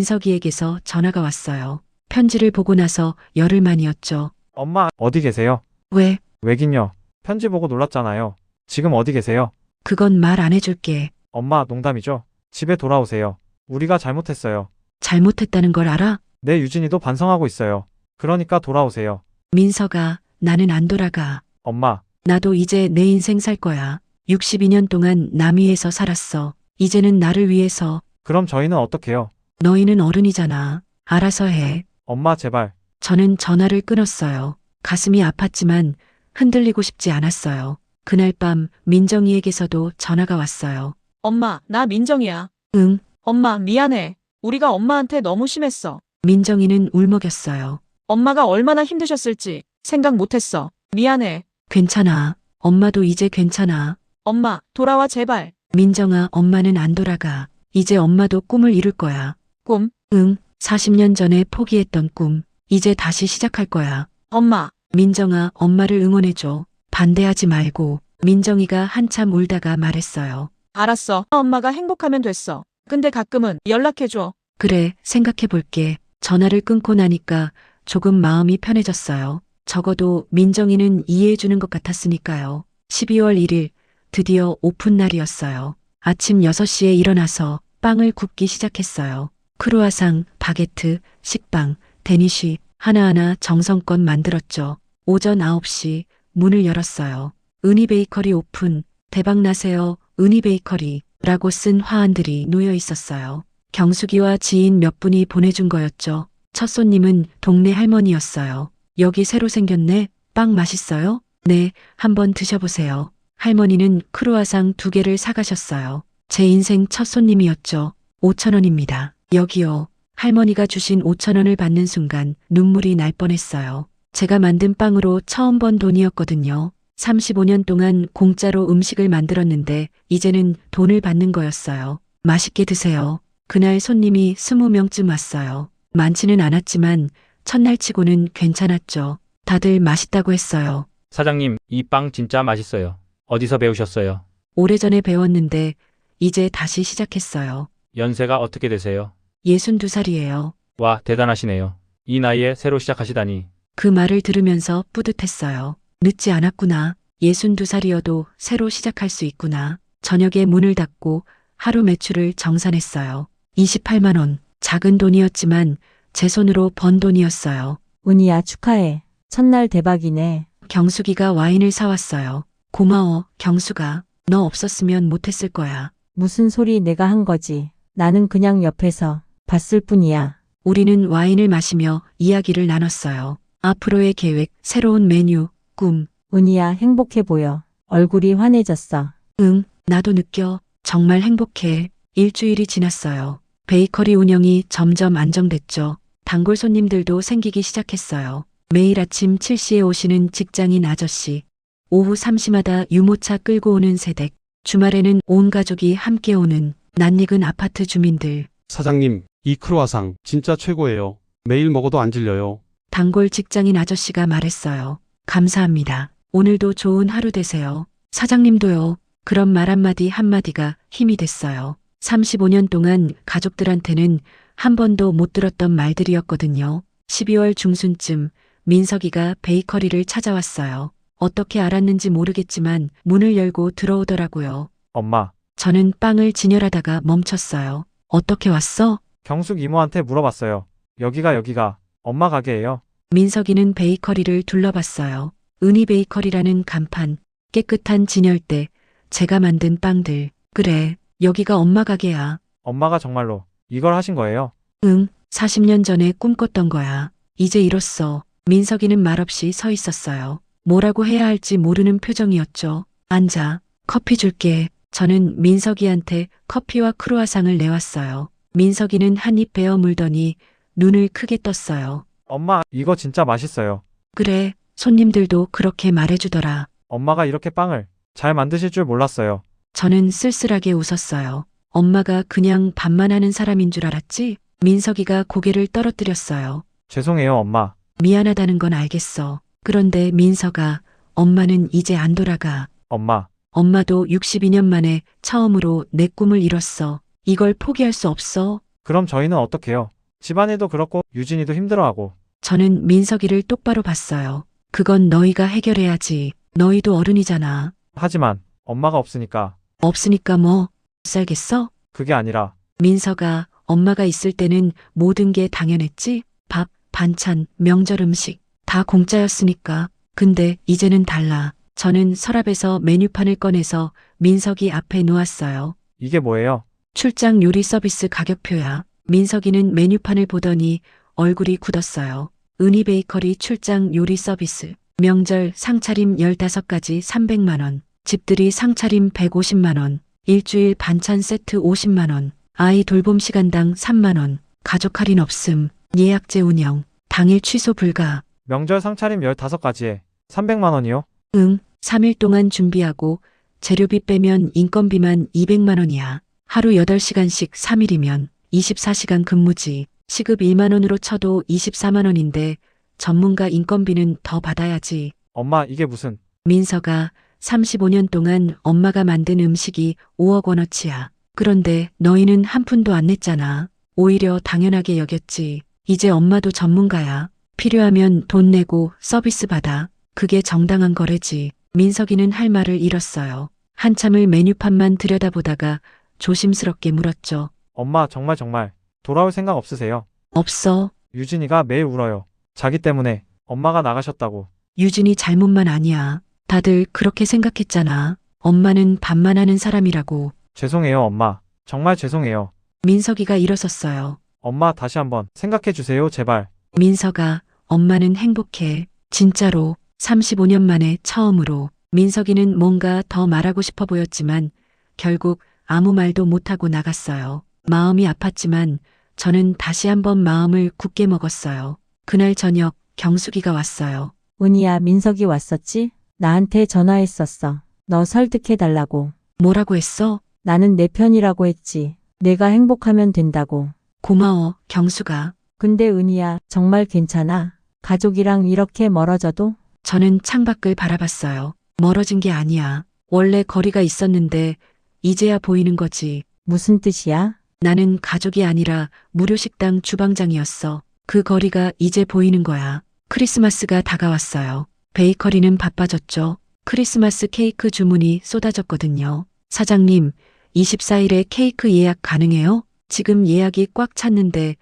민석이에게서 전화가 왔어요. 편지를 보고 나서 열흘 만이었죠. 엄마, 어디 계세요? 왜? 왜긴요. 편지 보고 놀랐잖아요. 지금 어디 계세요? 그건 말 안 해줄게. 엄마, 농담이죠? 집에 돌아오세요. 우리가 잘못했어요. 잘못했다는 걸 알아? 내 유진이도 반성하고 있어요. 그러니까 돌아오세요. 민서가 나는 안 돌아가. 엄마, 나도 이제 내 인생 살 거야. 62년 동안 남 위에서 살았어. 이제는 나를 위해서. 그럼 저희는 어떡해요? 너희는 어른이잖아. 알아서 해. 엄마, 제발. 저는 전화를 끊었어요. 가슴이 아팠지만 흔들리고 싶지 않았어요. 그날 밤 민정이에게서도 전화가 왔어요. 엄마, 나 민정이야. 응. 엄마, 미안해. 우리가 엄마한테 너무 심했어. 민정이는 울먹였어요. 엄마가 얼마나 힘드셨을지 생각 못했어. 미안해. 괜찮아. 엄마도 이제 괜찮아. 엄마, 돌아와 제발. 민정아, 엄마는 안 돌아가. 이제 엄마도 꿈을 이룰 거야. 꿈? 응. 40년 전에 포기했던 꿈. 이제 다시 시작할 거야. 엄마, 민정아, 엄마를 응원해줘. 반대하지 말고. 민정이가 한참 울다가 말했어요. 알았어. 엄마가 행복하면 됐어. 근데 가끔은 연락해줘. 그래, 생각해 볼게. 전화를 끊고 나니까 조금 마음이 편해졌어요. 적어도 민정이는 이해해 주는 것 같았으니까요. 12월 1일, 드디어 오픈 날이었어요. 아침 6시에 일어나서 빵을 굽기 시작했어요. 크루아상, 바게트, 식빵, 데니쉬 하나하나 정성껏 만들었죠. 오전 9시 문을 열었어요. 은희 베이커리 오픈, 대박나세요, 은희 베이커리 라고 쓴 화환들이 놓여 있었어요. 경숙이와 지인 몇 분이 보내준 거였죠. 첫 손님은 동네 할머니였어요. 여기 새로 생겼네. 빵 맛있어요? 네, 한번 드셔보세요. 할머니는 크루아상 2개를 사가셨어요. 제 인생 첫 손님이었죠. 5,000원입니다. 여기요. 할머니가 주신 5,000원을 받는 순간 눈물이 날 뻔했어요. 제가 만든 빵으로 처음 번 돈이었거든요. 35년 동안 공짜로 음식을 만들었는데 이제는 돈을 받는 거였어요. 맛있게 드세요. 그날 손님이 20명쯤 왔어요. 많지는 않았지만 첫날치고는 괜찮았죠. 다들 맛있다고 했어요. 사장님, 이 빵 진짜 맛있어요. 어디서 배우셨어요? 오래전에 배웠는데 이제 다시 시작했어요. 연세가 어떻게 되세요? 62살이에요. 와, 대단하시네요. 이 나이에 새로 시작하시다니. 그 말을 들으면서 뿌듯했어요. 늦지 않았구나. 62살이어도 새로 시작할 수 있구나. 저녁에 문을 닫고 하루 매출을 정산했어요. 28만 원. 작은 돈이었지만 제 손으로 번 돈이었어요. 은희야, 축하해. 첫날 대박이네. 경숙이가 와인을 사왔어요. 고마워, 경숙아. 너 없었으면 못했을 거야. 무슨 소리, 내가 한 거지. 나는 그냥 옆에서 봤을 뿐이야. 우리는 와인을 마시며 이야기를 나눴어요. 앞으로의 계획, 새로운 메뉴, 꿈. 은희야, 행복해 보여. 얼굴이 환해졌어. 응, 나도 느껴. 정말 행복해. 일주일이 지났어요. 베이커리 운영이 점점 안정됐죠. 단골 손님들도 생기기 시작했어요. 매일 아침 7시에 오시는 직장인 아저씨. 오후 3시마다 유모차 끌고 오는 세댁. 주말에는 온 가족이 함께 오는 낯익은 아파트 주민들. 사장님, 이 크루아상 진짜 최고예요. 매일 먹어도 안 질려요. 단골 직장인 아저씨가 말했어요. 감사합니다. 오늘도 좋은 하루 되세요. 사장님도요. 그런 말 한마디가 힘이 됐어요. 35년 동안 가족들한테는 한 번도 못 들었던 말들이었거든요. 12월 중순쯤 민석이가 베이커리를 찾아왔어요. 어떻게 알았는지 모르겠지만 문을 열고 들어오더라고요. 엄마, 저는 빵을 진열하다가 멈췄어요. 어떻게 왔어? 경숙 이모한테 물어봤어요. 여기가 엄마 가게예요. 민석이는 베이커리를 둘러봤어요. 은희 베이커리라는 간판, 깨끗한 진열대, 제가 만든 빵들. 그래, 여기가 엄마 가게야. 엄마가 정말로 이걸 하신 거예요? 응, 40년 전에 꿈꿨던 거야. 이제 이뤘어. 민석이는 말없이 서 있었어요. 뭐라고 해야 할지 모르는 표정이었죠. 앉아, 커피 줄게. 저는 민석이한테 커피와 크루아상을 내왔어요. 민석이는 한 입 베어 물더니 눈을 크게 떴어요. 엄마, 이거 진짜 맛있어요. 그래, 손님들도 그렇게 말해주더라. 엄마가 이렇게 빵을 잘 만드실 줄 몰랐어요. 저는 쓸쓸하게 웃었어요. 엄마가 그냥 밥만 하는 사람인 줄 알았지? 민석이가 고개를 떨어뜨렸어요. 죄송해요, 엄마. 미안하다는 건 알겠어. 그런데 민석아, 엄마는 이제 안 돌아가. 엄마, 엄마도 62년 만에 처음으로 내 꿈을 이뤘어. 이걸 포기할 수 없어. 그럼 저희는 어떡해요? 집안일도 그렇고 유진이도 힘들어하고. 저는 민석이를 똑바로 봤어요. 그건 너희가 해결해야지. 너희도 어른이잖아. 하지만 엄마가 없으니까. 없으니까 뭐, 못 살겠어? 그게 아니라 민석아, 엄마가 있을 때는 모든 게 당연했지. 밥, 반찬, 명절 음식 다 공짜였으니까. 근데 이제는 달라. 저는 서랍에서 메뉴판을 꺼내서 민석이 앞에 놓았어요. 이게 뭐예요? 출장 요리 서비스 가격표야. 민석이는 메뉴판을 보더니 얼굴이 굳었어요. 은희 베이커리 출장 요리 서비스. 명절 상차림 15가지 300만 원. 집들이 상차림 150만 원. 일주일 반찬 세트 50만 원. 아이 돌봄 시간당 3만 원. 가족 할인 없음. 예약제 운영. 당일 취소 불가. 명절 상차림 15가지에 300만 원이요? 응. 3일 동안 준비하고 재료비 빼면 인건비만 200만 원이야. 하루 8시간씩 3일이면 24시간 근무지. 시급 1만 원으로 쳐도 24만 원인데 전문가 인건비는 더 받아야지. 엄마, 이게 무슨... 민서가 35년 동안 엄마가 만든 음식이 5억 원어치야. 그런데 너희는 한 푼도 안 냈잖아. 오히려 당연하게 여겼지. 이제 엄마도 전문가야. 필요하면 돈 내고 서비스 받아. 그게 정당한 거래지. 민석이는 할 말을 잃었어요. 한참을 메뉴판만 들여다보다가 조심스럽게 물었죠. 엄마, 정말 돌아올 생각 없으세요? 없어. 유진이가 매일 울어요. 자기 때문에 엄마가 나가셨다고. 유진이 잘못만 아니야. 다들 그렇게 생각했잖아. 엄마는 밥만 하는 사람이라고. 죄송해요, 엄마. 정말 죄송해요. 민석이가 일어섰어요. 엄마, 다시 한번 생각해 주세요, 제발. 민서가 엄마는 행복해. 진짜로 35년 만에 처음으로. 민석이는 뭔가 더 말하고 싶어 보였지만 결국 아무 말도 못하고 나갔어요. 마음이 아팠지만 저는 다시 한번 마음을 굳게 먹었어요. 그날 저녁 경숙이가 왔어요. 은희야, 민석이 왔었지? 나한테 전화했었어. 너 설득해달라고. 뭐라고 했어? 나는 내 편이라고 했지. 내가 행복하면 된다고. 고마워, 경수가. 근데 은희야, 정말 괜찮아? 가족이랑 이렇게 멀어져도? 저는 창밖을 바라봤어요. 멀어진 게 아니야. 원래 거리가 있었는데 이제야 보이는 거지. 무슨 뜻이야? 나는 가족이 아니라 무료식당 주방장이었어. 그 거리가 이제 보이는 거야. 크리스마스가 다가왔어요. 베이커리는 바빠졌죠. 크리스마스 케이크 주문이 쏟아졌거든요. 사장님, 24일에 케이크 예약 가능해요? 지금 예약이 꽉 찼는데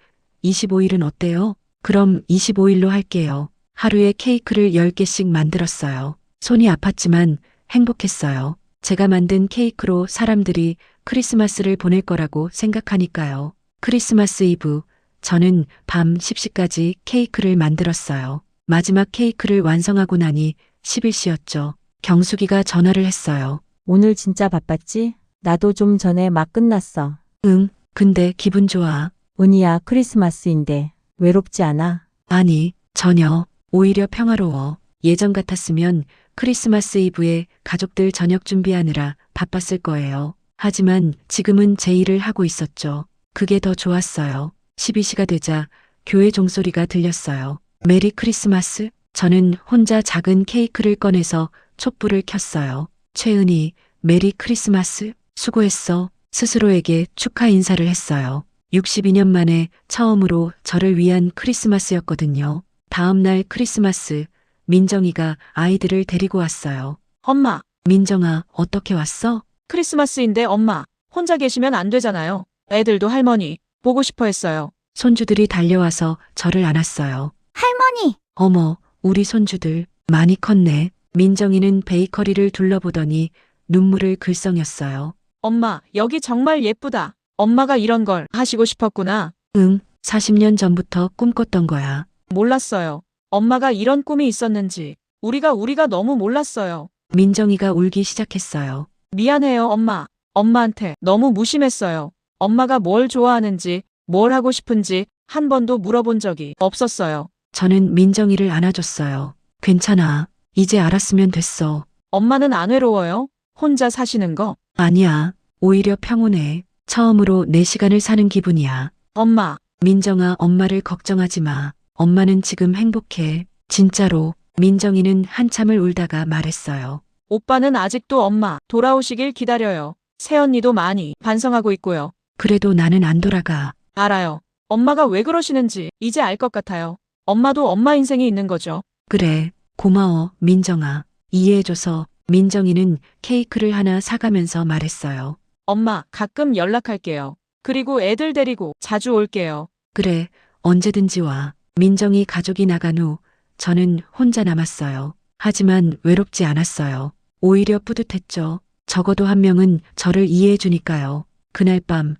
25일은 어때요? 그럼 25일로 할게요. 하루에 케이크를 10개씩 만들었어요. 손이 아팠지만 행복했어요. 제가 만든 케이크로 사람들이 크리스마스를 보낼 거라고 생각하니까요. 크리스마스 이브, 저는 밤 10시까지 케이크를 만들었어요. 마지막 케이크를 완성하고 나니 10일씨였죠. 경숙이가 전화를 했어요. 오늘 진짜 바빴지? 나도 좀 전에 막 끝났어. 응, 근데 기분 좋아. 은희야, 크리스마스인데 외롭지 않아? 아니, 전혀. 오히려 평화로워. 예전 같았으면 크리스마스 이브에 가족들 저녁 준비하느라 바빴을 거예요. 하지만 지금은 제 일을 하고 있었죠. 그게 더 좋았어요. 12시가 되자 교회 종소리가 들렸어요. 메리 크리스마스? 저는 혼자 작은 케이크를 꺼내서 촛불을 켰어요. 최은희, 메리 크리스마스? 수고했어. 스스로에게 축하 인사를 했어요. 62년 만에 처음으로 저를 위한 크리스마스였거든요. 다음 날 크리스마스, 민정이가 아이들을 데리고 왔어요. 엄마, 민정아, 어떻게 왔어? 크리스마스인데 엄마, 혼자 계시면 안 되잖아요. 애들도 할머니, 보고 싶어 했어요. 손주들이 달려와서 저를 안았어요. 할머니! 어머, 우리 손주들 많이 컸네. 민정이는 베이커리를 둘러보더니 눈물을 글썽였어요. 엄마, 여기 정말 예쁘다. 엄마가 이런 걸 하시고 싶었구나. 응, 40년 전부터 꿈꿨던 거야. 몰랐어요. 엄마가 이런 꿈이 있었는지. 우리가 너무 몰랐어요. 민정이가 울기 시작했어요. 미안해요, 엄마. 엄마한테 너무 무심했어요. 엄마가 뭘 좋아하는지, 뭘 하고 싶은지 한 번도 물어본 적이 없었어요. 저는 민정이를 안아줬어요. 괜찮아. 이제 알았으면 됐어. 엄마는 안 외로워요? 혼자 사시는 거? 아니야. 오히려 평온해. 처음으로 내 시간을 사는 기분이야. 엄마. 민정아, 엄마를 걱정하지 마. 엄마는 지금 행복해. 진짜로. 민정이는 한참을 울다가 말했어요. 오빠는 아직도 엄마 돌아오시길 기다려요. 새언니도 많이 반성하고 있고요. 그래도 나는 안 돌아가. 알아요. 엄마가 왜 그러시는지 이제 알 것 같아요. 엄마도 엄마 인생이 있는 거죠. 그래. 고마워, 민정아. 이해해줘서. 민정이는 케이크를 하나 사가면서 말했어요. 엄마, 가끔 연락할게요. 그리고 애들 데리고 자주 올게요. 그래, 언제든지 와. 민정이 가족이 나간 후 저는 혼자 남았어요. 하지만 외롭지 않았어요. 오히려 뿌듯했죠. 적어도 한 명은 저를 이해해 주니까요. 그날 밤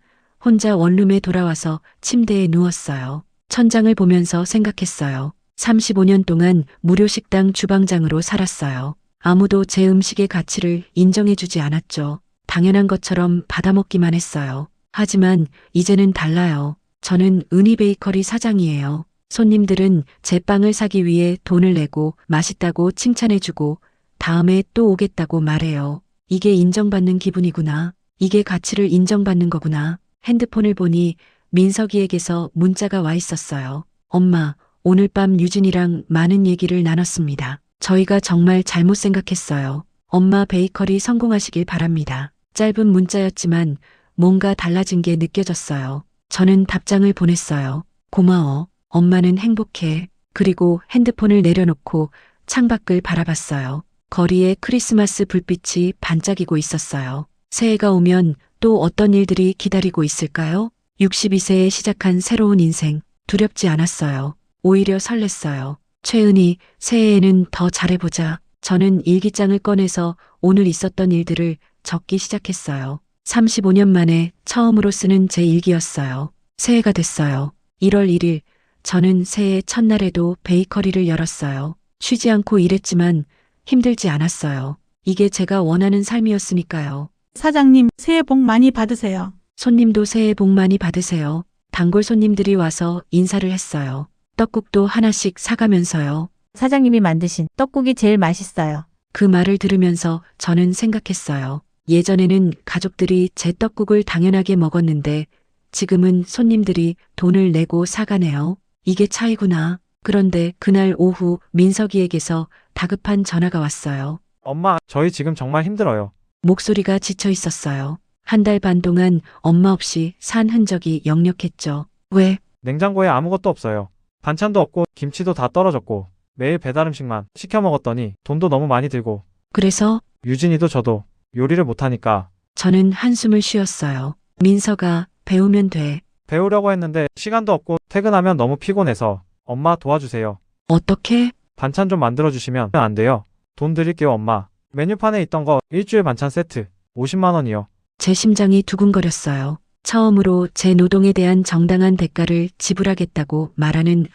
혼자 원룸에 돌아와서 침대에 누웠어요. 천장을 보면서 생각했어요. 35년 동안 무료 식당 주방장으로 살았어요. 아무도 제 음식의 가치를 인정해 주지 않았죠. 당연한 것처럼 받아먹기만 했어요. 하지만 이제는 달라요. 저는 은희 베이커리 사장이에요. 손님들은 제 빵을 사기 위해 돈을 내고 맛있다고 칭찬해주고 다음에 또 오겠다고 말해요. 이게 인정받는 기분이구나. 이게 가치를 인정받는 거구나. 핸드폰을 보니 민석이에게서 문자가 와 있었어요. 엄마, 오늘 밤 유진이랑 많은 얘기를 나눴습니다. 저희가 정말 잘못 생각했어요. 엄마 베이커리 성공하시길 바랍니다. 짧은 문자였지만 뭔가 달라진 게 느껴졌어요. 저는 답장을 보냈어요. 고마워. 엄마는 행복해. 그리고 핸드폰을 내려놓고 창밖을 바라봤어요. 거리에 크리스마스 불빛이 반짝이고 있었어요. 새해가 오면 또 어떤 일들이 기다리고 있을까요? 62세에 시작한 새로운 인생. 두렵지 않았어요. 오히려 설렜어요. 최은희, 새해에는 더 잘해보자. 저는 일기장을 꺼내서 오늘 있었던 일들을 적기 시작했어요. 35년 만에 처음으로 쓰는 제 일기였어요. 새해가 됐어요. 1월 1일, 저는 새해 첫날에도 베이커리를 열었어요. 쉬지 않고 일했지만 힘들지 않았어요. 이게 제가 원하는 삶이었으니까요. 사장님, 새해 복 많이 받으세요. 손님도 새해 복 많이 받으세요. 단골 손님들이 와서 인사를 했어요. 떡국도 하나씩 사가면서요. 사장님이 만드신 떡국이 제일 맛있어요. 그 말을 들으면서 저는 생각했어요. 예전에는 가족들이 제 떡국을 당연하게 먹었는데 지금은 손님들이 돈을 내고 사가네요. 이게 차이구나. 그런데 그날 오후 민석이에게서 다급한 전화가 왔어요. 엄마, 저희 지금 정말 힘들어요. 목소리가 지쳐 있었어요. 한 달 반 동안 엄마 없이 산 흔적이 역력했죠. 왜? 냉장고에 아무것도 없어요. 반찬도 없고 김치도 다 떨어졌고 매일 배달 음식만 시켜 먹었더니 돈도 너무 많이 들고. 그래서 유진이도 저도 요리를 못하니까. 저는 한숨을 쉬었어요. 민서가 배우면 돼. 배우려고 했는데 시간도 없고 퇴근하면 너무 피곤해서 엄마 도와주세요. 어떻게? 반찬 좀 만들어주시면 안 돼요. 돈 드릴게요 엄마. 메뉴판에 있던 거 일주일 반찬 세트 50만 원이요. 제 심장이 두근거렸어요. 처음으로 제 노동에 대한 정당한 대가를 지불하겠다고 말하는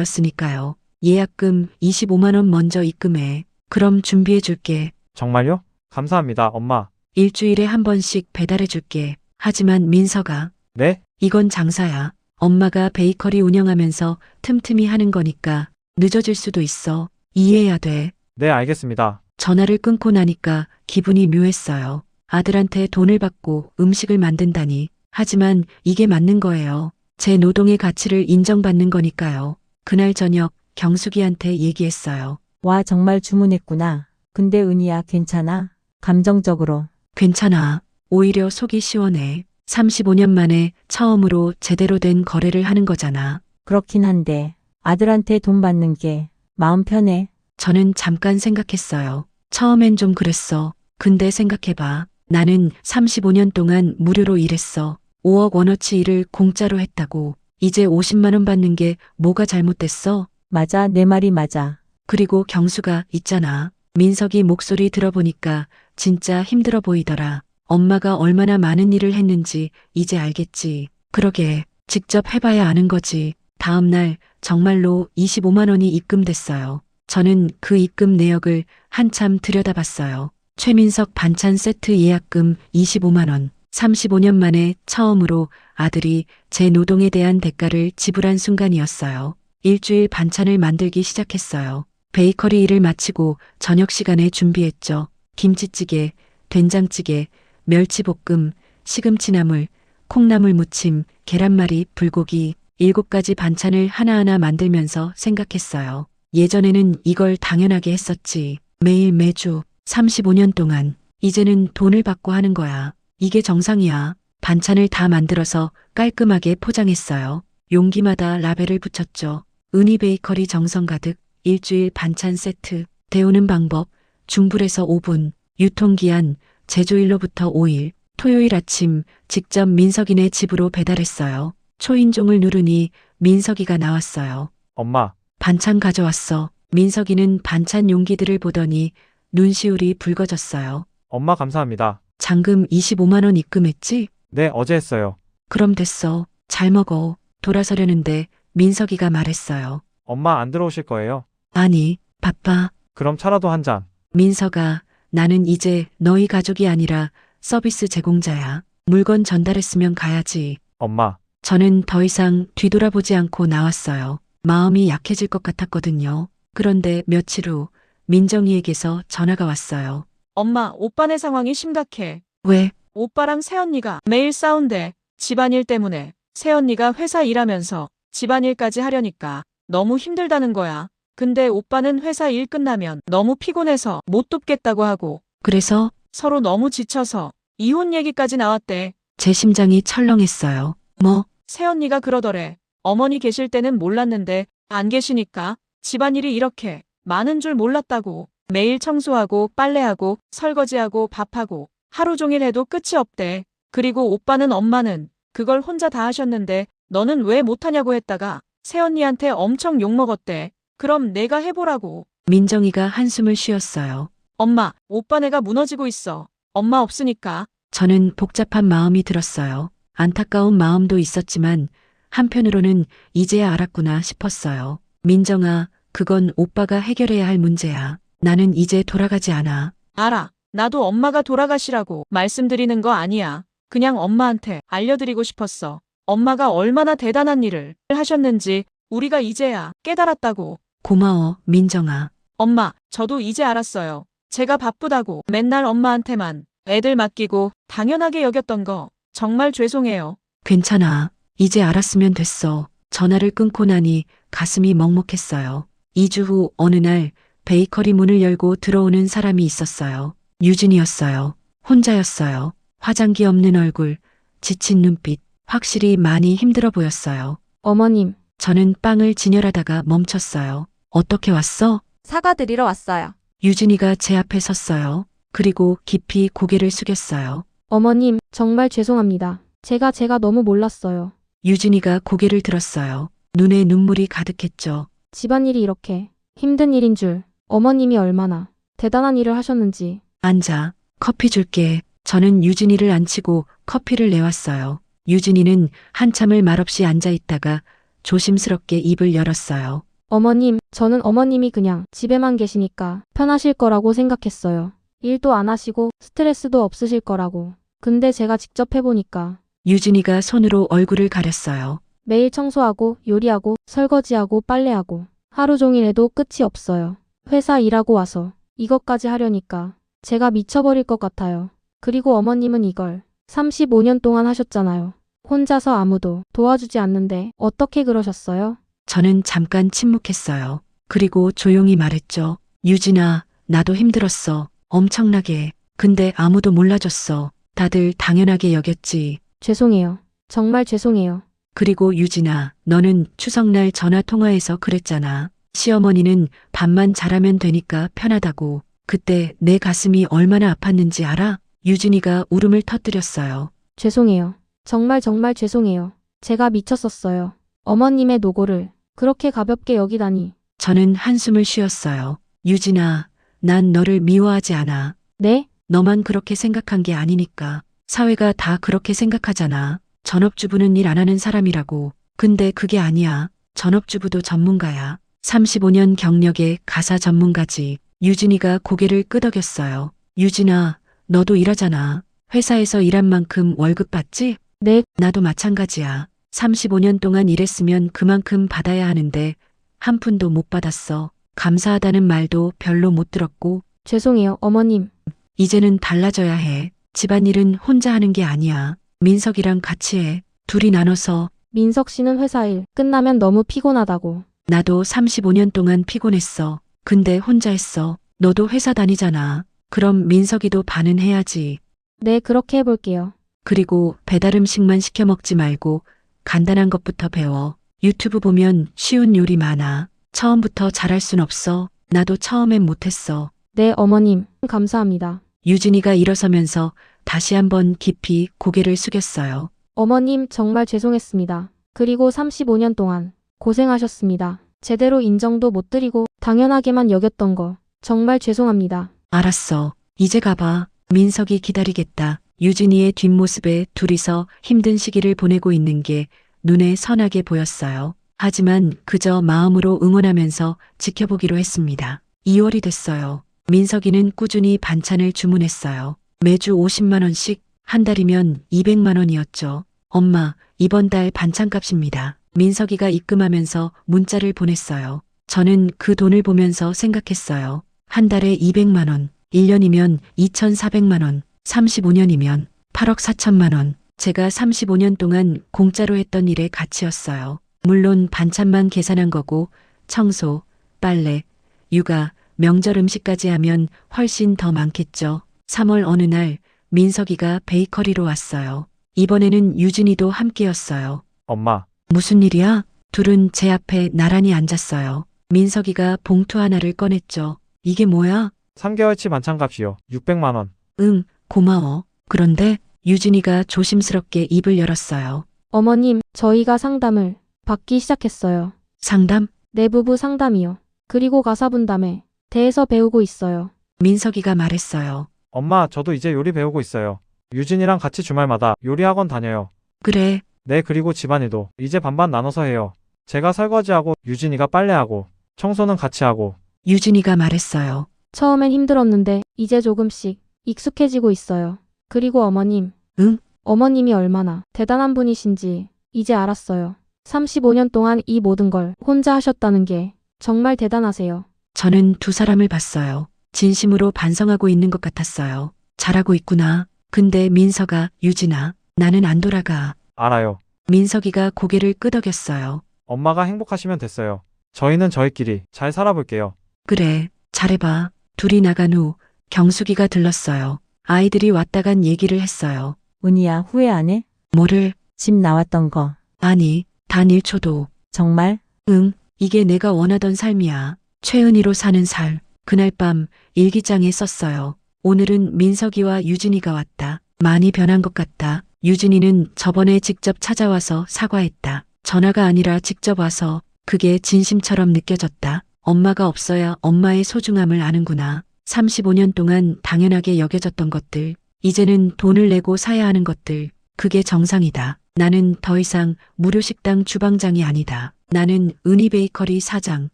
아들이었으니까요. 예약금 25만 원 먼저 입금해. 그럼 준비해 줄게. 정말요? 감사합니다 엄마. 일주일에 한 번씩 배달해 줄게. 하지만 민서가 네? 이건 장사야. 엄마가 베이커리 운영하면서 틈틈이 하는 거니까 늦어질 수도 있어. 이해해야 돼. 네 알겠습니다. 전화를 끊고 나니까 기분이 묘했어요. 아들한테 돈을 받고 음식을 만든다니. 하지만 이게 맞는 거예요. 제 노동의 가치를 인정받는 거니까요. 그날 저녁 경숙이한테 얘기했어요. 와, 정말 주문했구나. 근데 은희야, 괜찮아? 감정적으로. 괜찮아. 오히려 속이 시원해. 35년 만에 처음으로 제대로 된 거래를 하는 거잖아. 그렇긴 한데 아들한테 돈 받는 게 마음 편해. 저는 잠깐 생각했어요. 처음엔 좀 그랬어. 근데 생각해봐. 나는 35년 동안 무료로 일했어. 5억 원어치 일을 공짜로 했다고. 이제 50만 원 받는 게 뭐가 잘못됐어? 맞아, 내 말이 맞아. 그리고 경수가 있잖아. 민석이 목소리 들어보니까 진짜 힘들어 보이더라. 엄마가 얼마나 많은 일을 했는지 이제 알겠지. 그러게, 직접 해봐야 아는 거지. 다음 날 정말로 25만 원이 입금됐어요. 저는 그 입금 내역을 한참 들여다봤어요. 최민석 반찬 세트 예약금 25만 원. 35년 만에 처음으로 아들이 제 노동에 대한 대가를 지불한 순간이었어요. 일주일 반찬을 만들기 시작했어요. 베이커리 일을 마치고 저녁 시간에 준비했죠. 김치찌개, 된장찌개, 멸치볶음, 시금치나물, 콩나물 무침, 계란말이, 불고기, 7가지 반찬을 하나하나 만들면서 생각했어요. 예전에는 이걸 당연하게 했었지. 매일 매주 35년 동안. 이제는 돈을 받고 하는 거야. 이게 정상이야. 반찬을 다 만들어서 깔끔하게 포장했어요. 용기마다 라벨을 붙였죠. 은희 베이커리 정성 가득, 일주일 반찬 세트, 데우는 방법, 중불에서 5분, 유통기한, 제조일로부터 5일, 토요일 아침 직접 민석이네 집으로 배달했어요. 초인종을 누르니 민석이가 나왔어요. 엄마, 반찬 가져왔어. 민석이는 반찬 용기들을 보더니 눈시울이 붉어졌어요. 엄마 감사합니다. 잔금 25만 원 입금했지? 네, 어제 했어요. 그럼 됐어. 잘 먹어. 돌아서려는데 민석이가 말했어요. 엄마 안 들어오실 거예요? 아니, 바빠. 그럼 차라도 한 잔. 민석아, 나는 이제 너희 가족이 아니라 서비스 제공자야. 물건 전달했으면 가야지. 엄마, 저는 더 이상 뒤돌아보지 않고 나왔어요. 마음이 약해질 것 같았거든요. 그런데 며칠 후 민정이에게서 전화가 왔어요. 엄마, 오빠네 상황이 심각해. 왜? 오빠랑 새언니가 매일 싸운대. 집안일 때문에. 새언니가 회사 일하면서 집안일까지 하려니까 너무 힘들다는 거야. 근데 오빠는 회사 일 끝나면 너무 피곤해서 못 돕겠다고 하고 그래서 서로 너무 지쳐서 이혼 얘기까지 나왔대. 제 심장이 철렁했어요. 뭐? 새언니가 그러더래. 어머니 계실 때는 몰랐는데 안 계시니까 집안일이 이렇게 많은 줄 몰랐다고. 매일 청소하고 빨래하고 설거지하고 밥하고 하루 종일 해도 끝이 없대. 그리고 오빠는 엄마는 그걸 혼자 다 하셨는데 너는 왜 못하냐고 했다가 새언니한테 엄청 욕먹었대. 그럼 내가 해보라고. 민정이가 한숨을 쉬었어요. 엄마, 오빠네가 무너지고 있어. 엄마 없으니까. 저는 복잡한 마음이 들었어요. 안타까운 마음도 있었지만 한편으로는 이제야 알았구나 싶었어요. 민정아, 그건 오빠가 해결해야 할 문제야. 나는 이제 돌아가지 않아. 알아. 나도 엄마가 돌아가시라고 말씀드리는 거 아니야. 그냥 엄마한테 알려드리고 싶었어. 엄마가 얼마나 대단한 일을 하셨는지 우리가 이제야 깨달았다고. 고마워, 민정아. 엄마, 저도 이제 알았어요. 제가 바쁘다고 맨날 엄마한테만 애들 맡기고 당연하게 여겼던 거 정말 죄송해요. 괜찮아. 이제 알았으면 됐어. 전화를 끊고 나니 가슴이 먹먹했어요. 2주 후 어느 날 베이커리 문을 열고 들어오는 사람이 있었어요. 유진이었어요. 혼자였어요. 화장기 없는 얼굴, 지친 눈빛, 확실히 많이 힘들어 보였어요. 어머님, 저는 빵을 진열하다가 멈췄어요. 어떻게 왔어? 사과드리러 왔어요. 유진이가 제 앞에 섰어요. 그리고 깊이 고개를 숙였어요. 어머님, 정말 죄송합니다. 제가 너무 몰랐어요. 유진이가 고개를 들었어요. 눈에 눈물이 가득했죠. 집안일이 이렇게 힘든 일인 줄 어머님이 얼마나 대단한 일을 하셨는지. 앉아. 커피 줄게. 저는 유진이를 앉히고 커피를 내왔어요. 유진이는 한참을 말없이 앉아 있다가 조심스럽게 입을 열었어요. 어머님, 저는 어머님이 그냥 집에만 계시니까 편하실 거라고 생각했어요. 일도 안 하시고 스트레스도 없으실 거라고. 근데 제가 직접 해보니까 유진이가 손으로 얼굴을 가렸어요. 매일 청소하고 요리하고 설거지하고 빨래하고 하루 종일 해도 끝이 없어요. 회사 일하고 와서 이것까지 하려니까 제가 미쳐버릴 것 같아요. 그리고 어머님은 이걸 35년 동안 하셨잖아요. 혼자서 아무도 도와주지 않는데 어떻게 그러셨어요? 저는 잠깐 침묵했어요. 그리고 조용히 말했죠. 유진아, 나도 힘들었어. 엄청나게. 근데 아무도 몰라줬어. 다들 당연하게 여겼지. 죄송해요. 정말 죄송해요. 그리고 유진아, 너는 추석날 전화 통화에서 그랬잖아. 시어머니는 밥만 잘하면 되니까 편하다고. 그때 내 가슴이 얼마나 아팠는지 알아? 유진이가 울음을 터뜨렸어요. 죄송해요. 정말 죄송해요. 제가 미쳤었어요. 어머님의 노고를 그렇게 가볍게 여기다니. 저는 한숨을 쉬었어요. 유진아, 난 너를 미워하지 않아. 네? 너만 그렇게 생각한 게 아니니까. 사회가 다 그렇게 생각하잖아. 전업주부는 일 안 하는 사람이라고. 근데 그게 아니야. 전업주부도 전문가야. 35년 경력의 가사 전문가지. 유진이가 고개를 끄덕였어요. 유진아, 너도 일하잖아. 회사에서 일한 만큼 월급 받지? 네. 나도 마찬가지야. 35년 동안 일했으면 그만큼 받아야 하는데 한 푼도 못 받았어. 감사하다는 말도 별로 못 들었고. 죄송해요, 어머님. 이제는 달라져야 해. 집안일은 혼자 하는 게 아니야. 민석이랑 같이 해. 둘이 나눠서. 민석 씨는 회사 일 끝나면 너무 피곤하다고. 나도 35년 동안 피곤했어. 근데 혼자 했어. 너도 회사 다니잖아. 그럼 민석이도 반은 해야지. 네, 그렇게 해볼게요. 그리고 배달 음식만 시켜 먹지 말고 간단한 것부터 배워. 유튜브 보면 쉬운 요리 많아. 처음부터 잘할 순 없어. 나도 처음엔 못했어. 네, 어머님. 감사합니다. 유진이가 일어서면서 다시 한번 깊이 고개를 숙였어요. 어머님 정말 죄송했습니다. 그리고 35년 동안 고생하셨습니다. 제대로 인정도 못 드리고 당연하게만 여겼던 거 정말 죄송합니다. 알았어. 이제 가봐. 민석이 기다리겠다. 유진이의 뒷모습에 둘이서 힘든 시기를 보내고 있는 게 눈에 선하게 보였어요. 하지만 그저 마음으로 응원하면서 지켜보기로 했습니다. 2월이 됐어요. 민석이는 꾸준히 반찬을 주문했어요. 매주 50만 원씩, 한 달이면 200만 원이었죠. 엄마, 이번 달 반찬값입니다. 민석이가 입금하면서 문자를 보냈어요. 저는 그 돈을 보면서 생각했어요. 한 달에 200만 원, 1년이면 2,400만 원, 35년이면 8억 4천만 원. 제가 35년 동안 공짜로 했던 일의 가치였어요. 물론 반찬만 계산한 거고 청소, 빨래, 육아, 명절 음식까지 하면 훨씬 더 많겠죠. 3월 어느 날 민석이가 베이커리로 왔어요. 이번에는 유진이도 함께였어요. 엄마, 무슨 일이야? 둘은 제 앞에 나란히 앉았어요. 민석이가 봉투 하나를 꺼냈죠. 이게 뭐야? 3개월치 반찬값이요. 600만 원. 응, 고마워. 그런데 유진이가 조심스럽게 입을 열었어요. 어머님, 저희가 상담을 받기 시작했어요. 상담? 내부부 상담이요. 그리고 가사분담에 대해서 배우고 있어요. 민석이가 말했어요. 엄마, 저도 이제 요리 배우고 있어요. 유진이랑 같이 주말마다 요리 학원 다녀요. 그래, 네, 그리고 집안일도 이제 반반 나눠서 해요. 제가 설거지하고 유진이가 빨래하고 청소는 같이 하고. 유진이가 말했어요. 처음엔 힘들었는데 이제 조금씩 익숙해지고 있어요. 그리고 어머님. 응? 어머님이 얼마나 대단한 분이신지 이제 알았어요. 35년 동안 이 모든 걸 혼자 하셨다는 게 정말 대단하세요. 저는 두 사람을 봤어요. 진심으로 반성하고 있는 것 같았어요. 잘하고 있구나. 근데 민석아, 유진아, 나는 안 돌아가. 알아요. 민석이가 고개를 끄덕였어요. 엄마가 행복하시면 됐어요. 저희는 저희끼리 잘 살아볼게요. 그래, 잘해봐. 둘이 나간 후 경숙이가 들렀어요. 아이들이 왔다 간 얘기를 했어요. 은희야, 후회 안 해? 뭐를? 집 나왔던 거. 아니, 단 1초도. 정말? 응, 이게 내가 원하던 삶이야. 최은희로 사는 살. 그날 밤 일기장에 썼어요. 오늘은 민석이와 유진이가 왔다. 많이 변한 것 같다. 유진이는 저번에 직접 찾아와서 사과했다. 전화가 아니라 직접 와서 그게 진심처럼 느껴졌다. 엄마가 없어야 엄마의 소중함을 아는구나. 35년 동안 당연하게 여겨졌던 것들. 이제는 돈을 내고 사야 하는 것들. 그게 정상이다. 나는 더 이상 무료식당 주방장이 아니다. 나는 은희 베이커리 사장,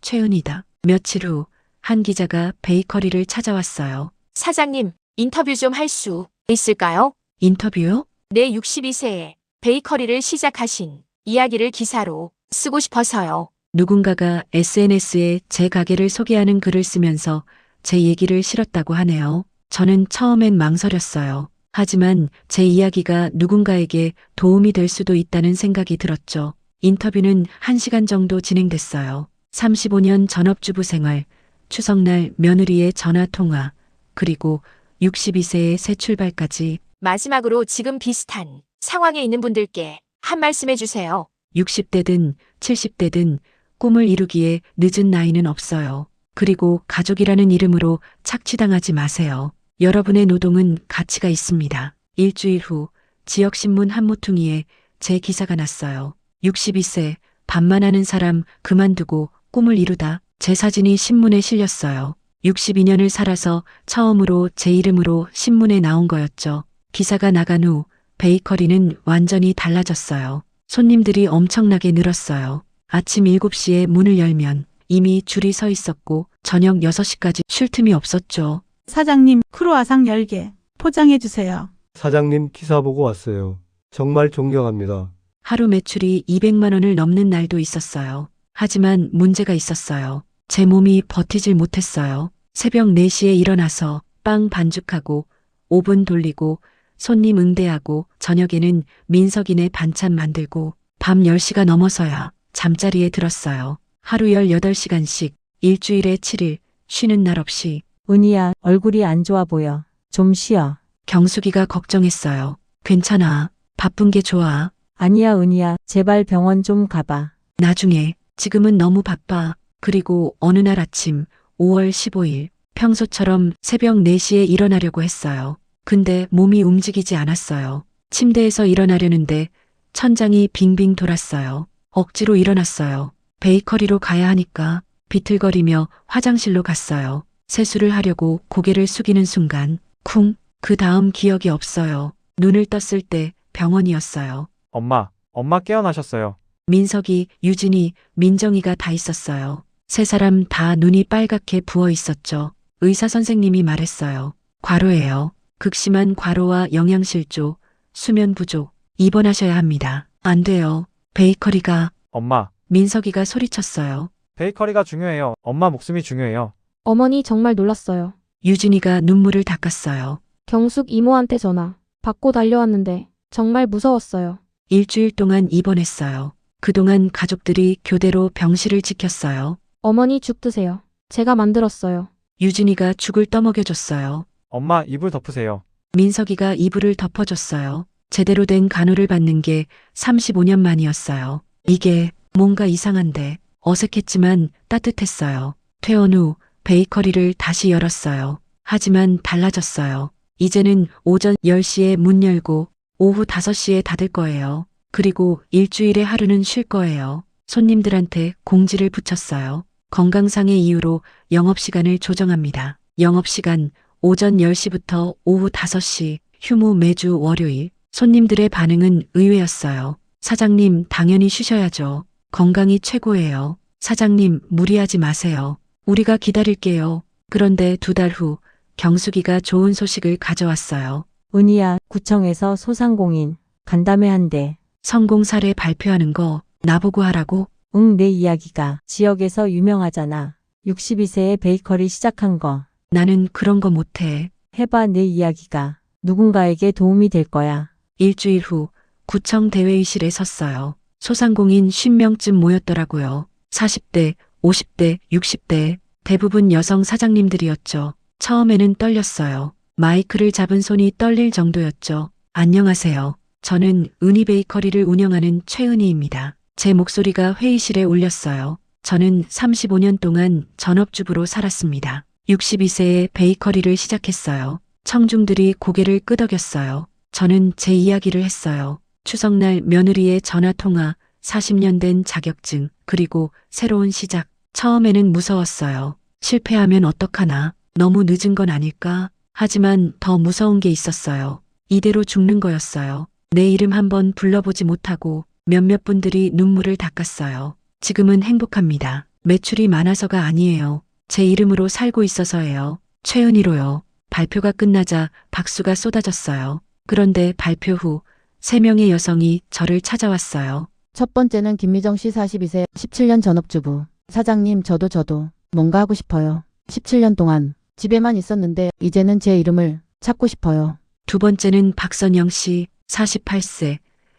최은희다. 며칠 후 한 기자가 베이커리를 찾아왔어요. 사장님, 인터뷰 좀 할 수 있을까요? 인터뷰요? 내 62세에 베이커리를 시작하신 이야기를 기사로 쓰고 싶어서요. 누군가가 SNS에 제 가게를 소개하는 글을 쓰면서 제 얘기를 실었다고 하네요. 저는 처음엔 망설였어요. 하지만 제 이야기가 누군가에게 도움이 될 수도 있다는 생각이 들었죠. 인터뷰는 1시간 정도 진행됐어요. 35년 전업주부 생활, 추석날 며느리의 전화통화, 그리고 62세의 새 출발까지. 마지막으로 지금 비슷한 상황에 있는 분들께 한 말씀 해주세요. 60대든 70대든 꿈을 이루기에 늦은 나이는 없어요. 그리고 가족이라는 이름으로 착취당하지 마세요. 여러분의 노동은 가치가 있습니다. 일주일 후 지역신문 한 모퉁이에 제 기사가 났어요. 62세, 밥만 하는 사람 그만두고 꿈을 이루다. 제 사진이 신문에 실렸어요. 62년을 살아서 처음으로 제 이름으로 신문에 나온 거였죠. 기사가 나간 후 베이커리는 완전히 달라졌어요. 손님들이 엄청나게 늘었어요. 아침 7시에 문을 열면 이미 줄이 서 있었고 저녁 6시까지 쉴 틈이 없었죠. 사장님, 크루아상 10개 포장해 주세요. 사장님 기사 보고 왔어요. 정말 존경합니다. 하루 매출이 200만 원을 넘는 날도 있었어요. 하지만 문제가 있었어요. 제 몸이 버티질 못했어요. 새벽 4시에 일어나서 빵 반죽하고 오븐 돌리고 손님 응대하고 저녁에는 민석이네 반찬 만들고 밤 10시가 넘어서야 잠자리에 들었어요. 하루 18시간씩 일주일에 7일 쉬는 날 없이. 은희야, 얼굴이 안 좋아 보여. 좀 쉬어. 경숙이가 걱정했어요. 괜찮아. 바쁜 게 좋아. 아니야, 은희야. 제발 병원 좀 가봐. 나중에. 지금은 너무 바빠. 그리고 어느 날 아침 5월 15일 평소처럼 새벽 4시에 일어나려고 했어요. 근데 몸이 움직이지 않았어요. 침대에서 일어나려는데 천장이 빙빙 돌았어요. 억지로 일어났어요. 베이커리로 가야 하니까 비틀거리며 화장실로 갔어요. 세수를 하려고 고개를 숙이는 순간 쿵! 그 다음 기억이 없어요. 눈을 떴을 때 병원이었어요. 엄마 깨어나셨어요. 민석이, 유진이, 민정이가 다 있었어요. 세 사람 다 눈이 빨갛게 부어 있었죠. 의사 선생님이 말했어요. 과로예요. 극심한 과로와 영양실조, 수면 부족, 입원하셔야 합니다. 안 돼요. 베이커리가. 엄마, 민석이가 소리쳤어요. 베이커리가 중요해요. 엄마 목숨이 중요해요. 어머니 정말 놀랐어요. 유진이가 눈물을 닦았어요. 경숙 이모한테 전화 받고 달려왔는데 정말 무서웠어요. 일주일 동안 입원했어요. 그동안 가족들이 교대로 병실을 지켰어요. 어머니 죽 드세요. 제가 만들었어요. 유진이가 죽을 떠먹여줬어요. 엄마 이불 덮으세요. 민석이가 이불을 덮어줬어요. 제대로 된 간호를 받는 게 35년 만이었어요. 이게 뭔가 이상한데 어색했지만 따뜻했어요. 퇴원 후 베이커리를 다시 열었어요. 하지만 달라졌어요. 이제는 오전 10시에 문 열고 오후 5시에 닫을 거예요. 그리고 일주일에 하루는 쉴 거예요. 손님들한테 공지를 붙였어요. 건강상의 이유로 영업시간을 조정합니다. 영업시간 오전 10시부터 오후 5시, 휴무 매주 월요일. 손님들의 반응은 의외였어요. 사장님 당연히 쉬셔야죠. 건강이 최고예요. 사장님 무리하지 마세요. 우리가 기다릴게요. 그런데 2달 후 경숙이가 좋은 소식을 가져왔어요. 은희야, 구청에서 소상공인 간담회 한대. 성공 사례 발표하는 거 나보고 하라고? 응, 내 이야기가 지역에서 유명하잖아. 62세에 베이커리 시작한 거. 나는 그런 거 못해. 해봐, 내 이야기가 누군가에게 도움이 될 거야. 일주일 후 구청 대회의실에 섰어요. 소상공인 50명쯤 모였더라고요. 40대, 50대, 60대, 대부분 여성 사장님들이었죠. 처음에는 떨렸어요. 마이크를 잡은 손이 떨릴 정도였죠. 안녕하세요. 저는 은희 베이커리를 운영하는 최은희입니다. 제 목소리가 회의실에 울렸어요. 저는 35년 동안 전업주부로 살았습니다. 62세에 베이커리를 시작했어요. 청중들이 고개를 끄덕였어요. 저는 제 이야기를 했어요. 추석날 며느리의 전화통화, 40년 된 자격증, 그리고 새로운 시작. 처음에는 무서웠어요. 실패하면 어떡하나? 너무 늦은 건 아닐까? 하지만 더 무서운 게 있었어요. 이대로 죽는 거였어요. 내 이름 한번 불러보지 못하고 몇몇 분들이 눈물을 닦았어요. 지금은 행복합니다. 매출이 많아서가 아니에요. 제 이름으로 살고 있어서예요. 최은희로요. 발표가 끝나자 박수가 쏟아졌어요. 그런데 발표 후 3명의 여성이 저를 찾아왔어요. 첫 번째는 김미정 씨 42세, 17년 전업주부. 사장님, 저도 뭔가 하고 싶어요. 17년 동안 집에만 있었는데 이제는 제 이름을 찾고 싶어요. 두 번째는 박선영 씨, 48세,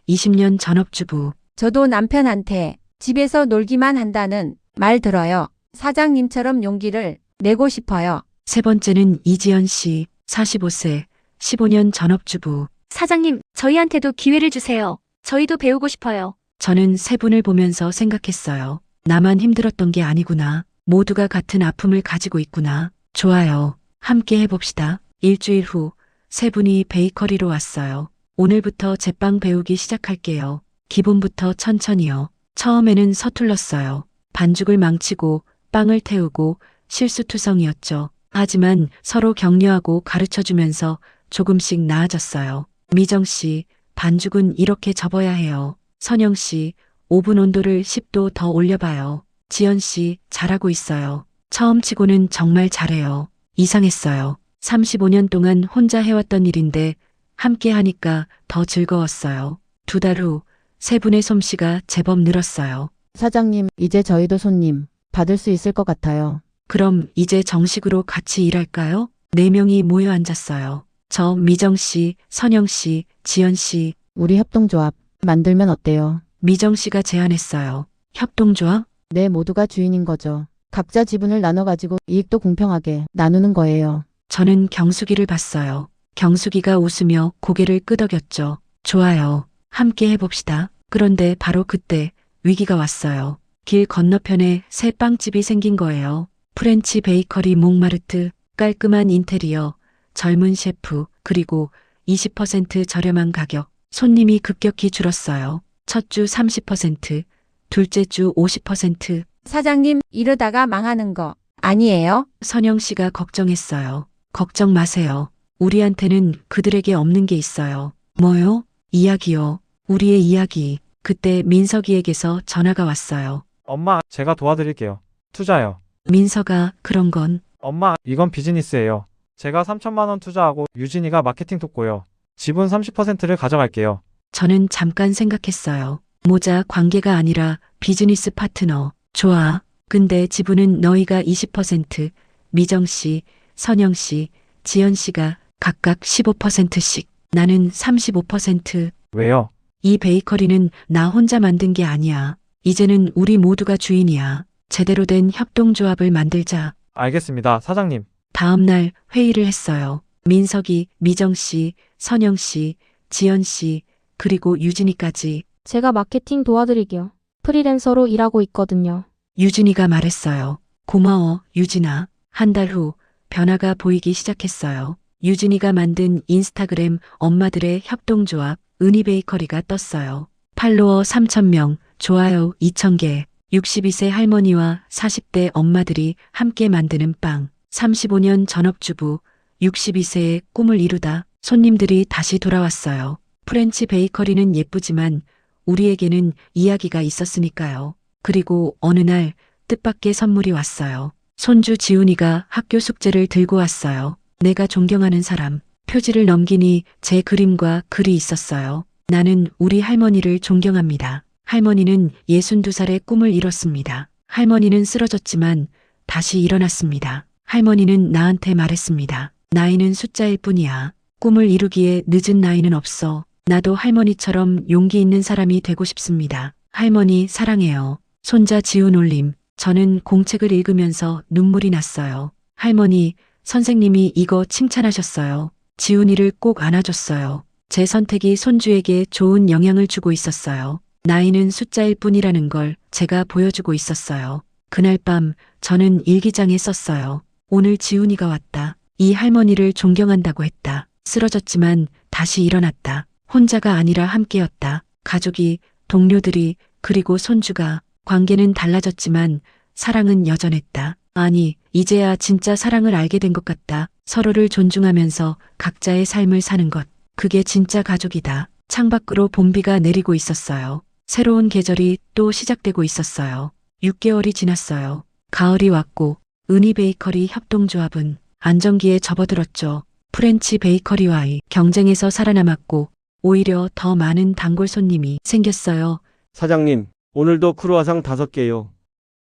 20년 전업주부. 저도 남편한테 집에서 놀기만 한다는 말 들어요. 사장님처럼 용기를 내고 싶어요. 세 번째는 이지연 씨, 45세, 15년 전업주부. 사장님, 저희한테도 기회를 주세요. 저희도 배우고 싶어요. 저는 세 분을 보면서 생각했어요. 나만 힘들었던 게 아니구나. 모두가 같은 아픔을 가지고 있구나. 좋아요. 함께 해봅시다. 일주일 후 세 분이 베이커리로 왔어요. 오늘부터 제빵 배우기 시작할게요. 기본부터 천천히요. 처음에는 서툴렀어요. 반죽을 망치고 빵을 태우고 실수투성이었죠. 하지만 서로 격려하고 가르쳐주면서 조금씩 나아졌어요. 미정 씨, 반죽은 이렇게 접어야 해요. 선영 씨, 오븐 온도를 10도 더 올려봐요. 지연 씨, 잘하고 있어요. 처음 치고는 정말 잘해요. 이상했어요. 35년 동안 혼자 해왔던 일인데 함께 하니까 더 즐거웠어요. 2달 후 세 분의 솜씨가 제법 늘었어요. 사장님, 이제 저희도 손님 받을 수 있을 것 같아요. 그럼 이제 정식으로 같이 일할까요? 4명이 모여 앉았어요. 저 미정 씨, 선영 씨, 지연 씨. 우리 협동조합 만들면 어때요? 미정 씨가 제안했어요. 협동조합? 네, 모두가 주인인 거죠. 각자 지분을 나눠가지고 이익도 공평하게 나누는 거예요. 저는 경숙이를 봤어요. 경숙이가 웃으며 고개를 끄덕였죠. 좋아요. 함께 해봅시다. 그런데 바로 그때 위기가 왔어요. 길 건너편에 새 빵집이 생긴 거예요. 프렌치 베이커리 몽마르트, 깔끔한 인테리어, 젊은 셰프, 그리고 20% 저렴한 가격. 손님이 급격히 줄었어요. 첫 주 30%, 둘째 주 50%. 사장님, 이러다가 망하는 거 아니에요? 선영 씨가 걱정했어요. 걱정 마세요. 우리한테는 그들에게 없는 게 있어요. 뭐요? 이야기요. 우리의 이야기. 그때 민석이에게서 전화가 왔어요. 엄마, 제가 도와드릴게요. 투자요. 민서가 그런 건 엄마, 이건 비즈니스예요. 제가 3천만 원 투자하고 유진이가 마케팅 돕고요. 지분 30%를 가져갈게요. 저는 잠깐 생각했어요. 모자 관계가 아니라 비즈니스 파트너. 좋아. 근데 지분은 너희가 20%, 미정 씨, 선영 씨, 지연 씨가 각각 15%씩. 나는 35%. 왜요? 이 베이커리는 나 혼자 만든 게 아니야. 이제는 우리 모두가 주인이야. 제대로 된 협동조합을 만들자. 알겠습니다, 사장님. 다음 날 회의를 했어요. 민석이, 미정 씨, 선영 씨, 지연 씨, 그리고 유진이까지. 제가 마케팅 도와드릴게요. 프리랜서로 일하고 있거든요. 유진이가 말했어요. 고마워, 유진아. 한 달 후 변화가 보이기 시작했어요. 유진이가 만든 인스타그램 엄마들의 협동조합 은희베이커리가 떴어요. 팔로워 3,000명, 좋아요 2,000개. 62세 할머니와 40대 엄마들이 함께 만드는 빵. 35년 전업주부, 62세의 꿈을 이루다. 손님들이 다시 돌아왔어요. 프렌치 베이커리는 예쁘지만 우리에게는 이야기가 있었으니까요. 그리고 어느 날 뜻밖의 선물이 왔어요. 손주 지훈이가 학교 숙제를 들고 왔어요. 내가 존경하는 사람. 표지를 넘기니 제 그림과 글이 있었어요. 나는 우리 할머니를 존경합니다. 할머니는 62살의 꿈을 이뤘습니다. 할머니는 쓰러졌지만 다시 일어났습니다. 할머니는 나한테 말했습니다. 나이는 숫자일 뿐이야. 꿈을 이루기에 늦은 나이는 없어. 나도 할머니처럼 용기 있는 사람이 되고 싶습니다. 할머니 사랑해요. 손자 지훈 올림. 저는 공책을 읽으면서 눈물이 났어요. 할머니, 선생님이 이거 칭찬하셨어요. 지훈이를 꼭 안아줬어요. 제 선택이 손주에게 좋은 영향을 주고 있었어요. 나이는 숫자일 뿐이라는 걸 제가 보여주고 있었어요. 그날 밤 저는 일기장에 썼어요. 오늘 지훈이가 왔다. 이 할머니를 존경한다고 했다. 쓰러졌지만 다시 일어났다. 혼자가 아니라 함께였다. 가족이, 동료들이, 그리고 손주가. 관계는 달라졌지만 사랑은 여전했다. 아니, 이제야 진짜 사랑을 알게 된 것 같다. 서로를 존중하면서 각자의 삶을 사는 것. 그게 진짜 가족이다. 창밖으로 봄비가 내리고 있었어요. 새로운 계절이 또 시작되고 있었어요. 6개월이 지났어요. 가을이 왔고 은희 베이커리 협동조합은 안정기에 접어들었죠. 프렌치 베이커리와의 경쟁에서 살아남았고 오히려 더 많은 단골 손님이 생겼어요. 사장님, 오늘도 크루아상 5개요.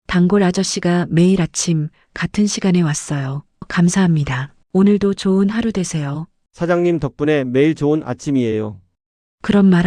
단골 아저씨가 매일 아침 같은 시간에 왔어요. 감사합니다. 오늘도 좋은 하루 되세요. 사장님 덕분에 매일 좋은 아침이에요. 그런 말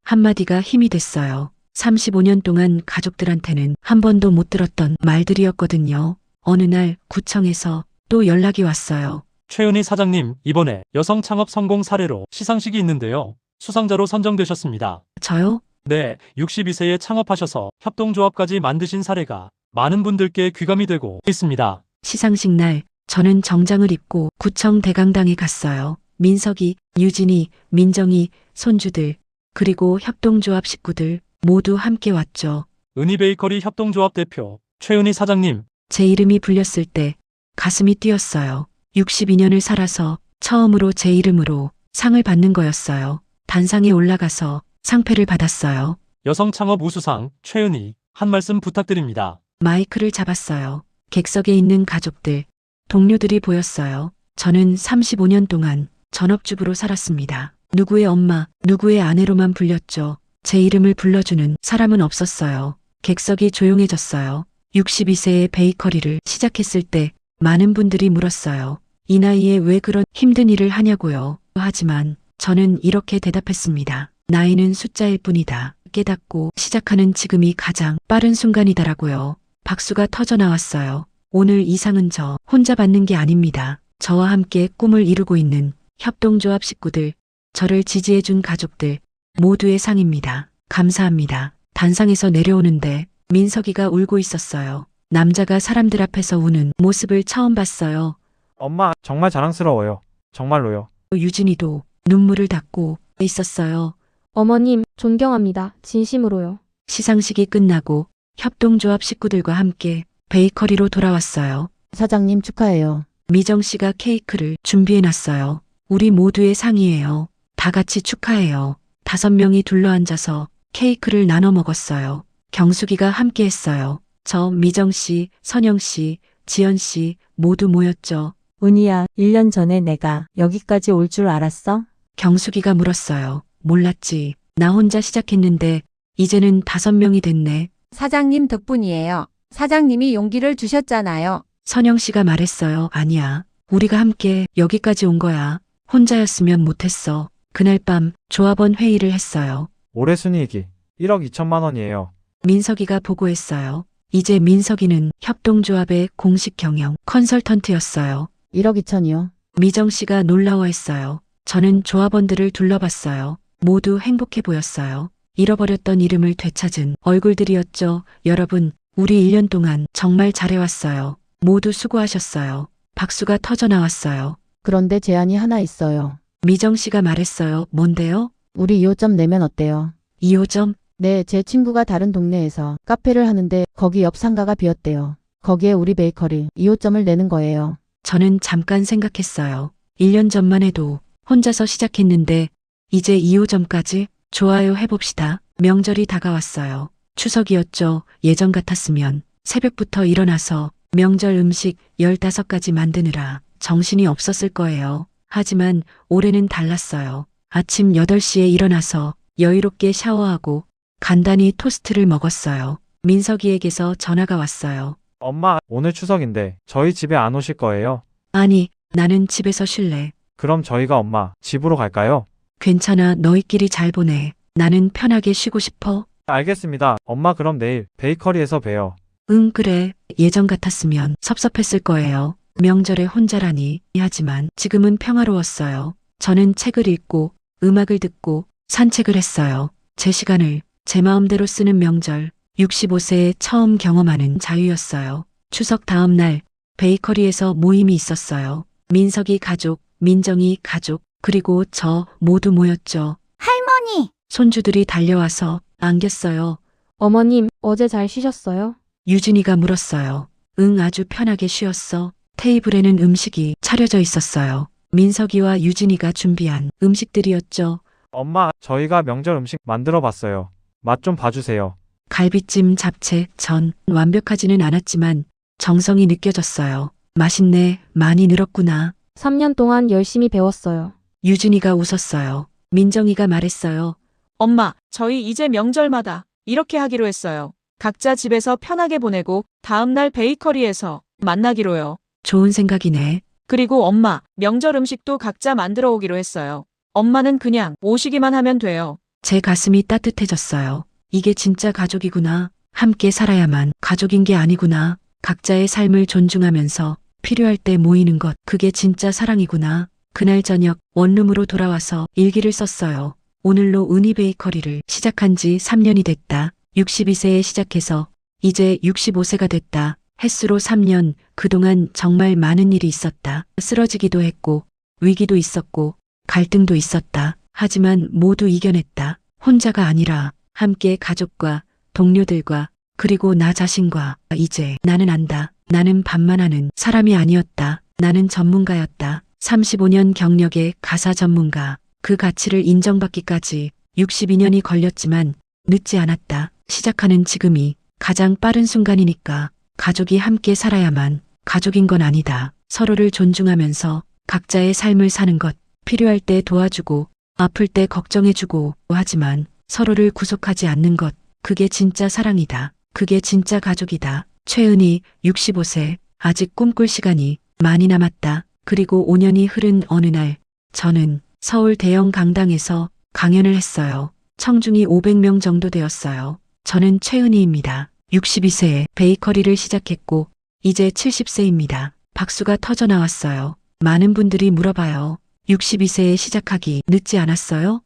한마디가 힘이 됐어요. 35년 동안 가족들한테는 한 번도 못 들었던 말들이었거든요. 어느 날 구청에서 또 연락이 왔어요. 최은희 사장님, 이번에 여성 창업 성공 사례로 시상식이 있는데요. 수상자로 선정되셨습니다. 저요? 네, 62세에 창업하셔서 협동조합까지 만드신 사례가 많은 분들께 귀감이 되고 있습니다. 시상식 날 저는 정장을 입고 구청 대강당에 갔어요. 민석이, 유진이, 민정이, 손주들, 그리고 협동조합 식구들 모두 함께 왔죠. 은희베이커리 협동조합 대표 최은희 사장님. 제 이름이 불렸을 때 가슴이 뛰었어요. 62년을 살아서 처음으로 제 이름으로 상을 받는 거였어요. 단상에 올라가서 상패를 받았어요. 여성 창업 우수상 최은희, 한 말씀 부탁드립니다. 마이크를 잡았어요. 객석에 있는 가족들, 동료들이 보였어요. 저는 35년 동안 전업주부로 살았습니다. 누구의 엄마, 누구의 아내로만 불렸죠. 제 이름을 불러주는 사람은 없었어요. 객석이 조용해졌어요. 62세의 베이커리를 시작했을 때 많은 분들이 물었어요. 이 나이에 왜 그런 힘든 일을 하냐고요. 하지만 저는 이렇게 대답했습니다. 나이는 숫자일 뿐이다. 깨닫고 시작하는 지금이 가장 빠른 순간이다라고요. 박수가 터져 나왔어요. 오늘 이 상은 저 혼자 받는 게 아닙니다. 저와 함께 꿈을 이루고 있는 협동조합 식구들, 저를 지지해준 가족들 모두의 상입니다. 감사합니다. 단상에서 내려오는데 민석이가 울고 있었어요. 남자가 사람들 앞에서 우는 모습을 처음 봤어요. 엄마, 정말 자랑스러워요. 정말로요. 유진이도 눈물을 닦고 있었어요. 어머님, 존경합니다. 진심으로요. 시상식이 끝나고 협동조합 식구들과 함께 베이커리로 돌아왔어요. 사장님 축하해요. 미정 씨가 케이크를 준비해놨어요. 우리 모두의 상이에요. 다 같이 축하해요. 5명이 둘러앉아서 케이크를 나눠 먹었어요. 경숙이가 함께 했어요. 저 미정 씨, 선영 씨, 지연 씨 모두 모였죠. 은희야, 1년 전에 내가 여기까지 올 줄 알았어? 경숙이가 물었어요. 몰랐지. 나 혼자 시작했는데 이제는 5명이 됐네. 사장님 덕분이에요. 사장님이 용기를 주셨잖아요. 선영 씨가 말했어요. 아니야. 우리가 함께 여기까지 온 거야. 혼자였으면 못했어. 그날 밤 조합원 회의를 했어요. 올해 순이익이 1억 2천만 원이에요. 민석이가 보고했어요. 이제 민석이는 협동조합의 공식 경영 컨설턴트였어요. 1억 2천이요. 미정 씨가 놀라워했어요. 저는 조합원들을 둘러봤어요. 모두 행복해 보였어요. 잃어버렸던 이름을 되찾은 얼굴들이었죠. 여러분, 우리 1년 동안 정말 잘해왔어요. 모두 수고하셨어요. 박수가 터져 나왔어요. 그런데 제안이 하나 있어요. 미정 씨가 말했어요. 뭔데요? 우리 2호점 내면 어때요? 2호점? 네, 제 친구가 다른 동네에서 카페를 하는데 거기 옆 상가가 비었대요. 거기에 우리 베이커리 2호점을 내는 거예요. 저는 잠깐 생각했어요. 1년 전만 해도 혼자서 시작했는데 이제 2호점까지? 좋아요, 해봅시다. 명절이 다가왔어요. 추석이었죠. 예전 같았으면 새벽부터 일어나서 명절 음식 15가지 만드느라 정신이 없었을 거예요. 하지만 올해는 달랐어요. 아침 8시에 일어나서 여유롭게 샤워하고 간단히 토스트를 먹었어요. 민석이에게서 전화가 왔어요. 엄마, 오늘 추석인데 저희 집에 안 오실 거예요? 아니, 나는 집에서 쉴래. 그럼 저희가 엄마 집으로 갈까요? 괜찮아, 너희끼리 잘 보내. 나는 편하게 쉬고 싶어. 알겠습니다. 엄마 그럼 내일 베이커리에서 봬요. 응, 그래. 예전 같았으면 섭섭했을 거예요. 명절에 혼자라니. 하지만 지금은 평화로웠어요. 저는 책을 읽고 음악을 듣고 산책을 했어요. 제 시간을 제 마음대로 쓰는 명절. 65세에 처음 경험하는 자유였어요. 추석 다음 날 베이커리에서 모임이 있었어요. 민석이 가족, 민정이 가족, 그리고 저 모두 모였죠. 할머니! 손주들이 달려와서 안겼어요. 어머님, 어제 잘 쉬셨어요? 유진이가 물었어요. 응, 아주 편하게 쉬었어. 테이블에는 음식이 차려져 있었어요. 민석이와 유진이가 준비한 음식들이었죠. 엄마, 저희가 명절 음식 만들어 봤어요. 맛 좀 봐주세요. 갈비찜, 잡채, 전. 완벽하지는 않았지만 정성이 느껴졌어요. 맛있네. 많이 늘었구나. 3년 동안 열심히 배웠어요. 유진이가 웃었어요. 민정이가 말했어요. 엄마, 저희 이제 명절마다 이렇게 하기로 했어요. 각자 집에서 편하게 보내고 다음날 베이커리에서 만나기로요. 좋은 생각이네. 그리고 엄마, 명절 음식도 각자 만들어 오기로 했어요. 엄마는 그냥 오시기만 하면 돼요. 제 가슴이 따뜻해졌어요. 이게 진짜 가족이구나. 함께 살아야만 가족인 게 아니구나. 각자의 삶을 존중하면서 필요할 때 모이는 것, 그게 진짜 사랑이구나. 그날 저녁 원룸으로 돌아와서 일기를 썼어요. 오늘로 은희 베이커리를 시작한 지 3년이 됐다. 62세에 시작해서 이제 65세가 됐다. 햇수로 3년, 그동안 정말 많은 일이 있었다. 쓰러지기도 했고, 위기도 있었고, 갈등도 있었다. 하지만 모두 이겨냈다. 혼자가 아니라 함께 가족과 동료들과 그리고 나 자신과. 이제 나는 안다. 나는 반만하는 사람이 아니었다. 나는 전문가였다. 35년 경력의 가사 전문가. 그 가치를 인정받기까지 62년이 걸렸지만 늦지 않았다. 시작하는 지금이 가장 빠른 순간이니까. 가족이 함께 살아야만 가족인 건 아니다. 서로를 존중하면서 각자의 삶을 사는 것. 필요할 때 도와주고 아플 때 걱정해주고 하지만 서로를 구속하지 않는 것. 그게 진짜 사랑이다. 그게 진짜 가족이다. 최은희 65세. 아직 꿈꿀 시간이 많이 남았다. 그리고 5년이 흐른 어느 날 저는 서울 대형 강당에서 강연을 했어요. 청중이 500명 정도 되었어요. 저는 최은희입니다. 62세에 베이커리를 시작했고 이제 70세입니다. 박수가 터져 나왔어요. 많은 분들이 물어봐요. 62세에 시작하기 늦지 않았어요?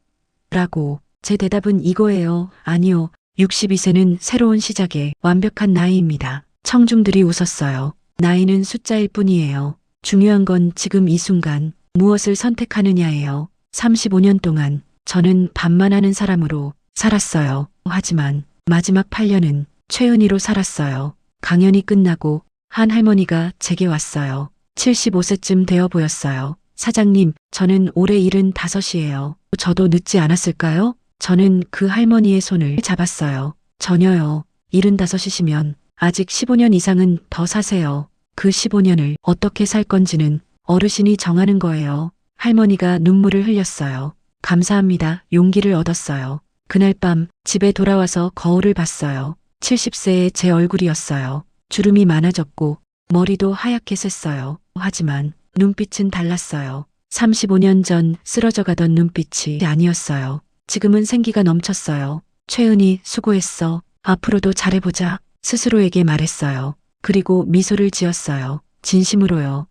라고. 제 대답은 이거예요. 아니요. 62세는 새로운 시작의 완벽한 나이입니다. 청중들이 웃었어요. 나이는 숫자일 뿐이에요. 중요한 건 지금 이 순간 무엇을 선택하느냐예요. 35년 동안 저는 밥만 하는 사람으로 살았어요. 하지만 마지막 8년은 최은희로 살았어요. 강연이 끝나고 한 할머니가 제게 왔어요. 75세쯤 되어 보였어요. 사장님, 저는 올해 75이에요. 저도 늦지 않았을까요? 저는 그 할머니의 손을 잡았어요. 전혀요. 75이시면 아직 15년 이상은 더 사세요. 그 15년을 어떻게 살 건지는 어르신이 정하는 거예요. 할머니가 눈물을 흘렸어요. 감사합니다. 용기를 얻었어요. 그날 밤 집에 돌아와서 거울을 봤어요. 70세의 제 얼굴이었어요. 주름이 많아졌고 머리도 하얗게 샜어요. 하지만 눈빛은 달랐어요. 35년 전 쓰러져 가던 눈빛이 아니었어요. 지금은 생기가 넘쳤어요. 최은희, 수고했어. 앞으로도 잘해보자. 스스로에게 말했어요. 그리고 미소를 지었어요. 진심으로요.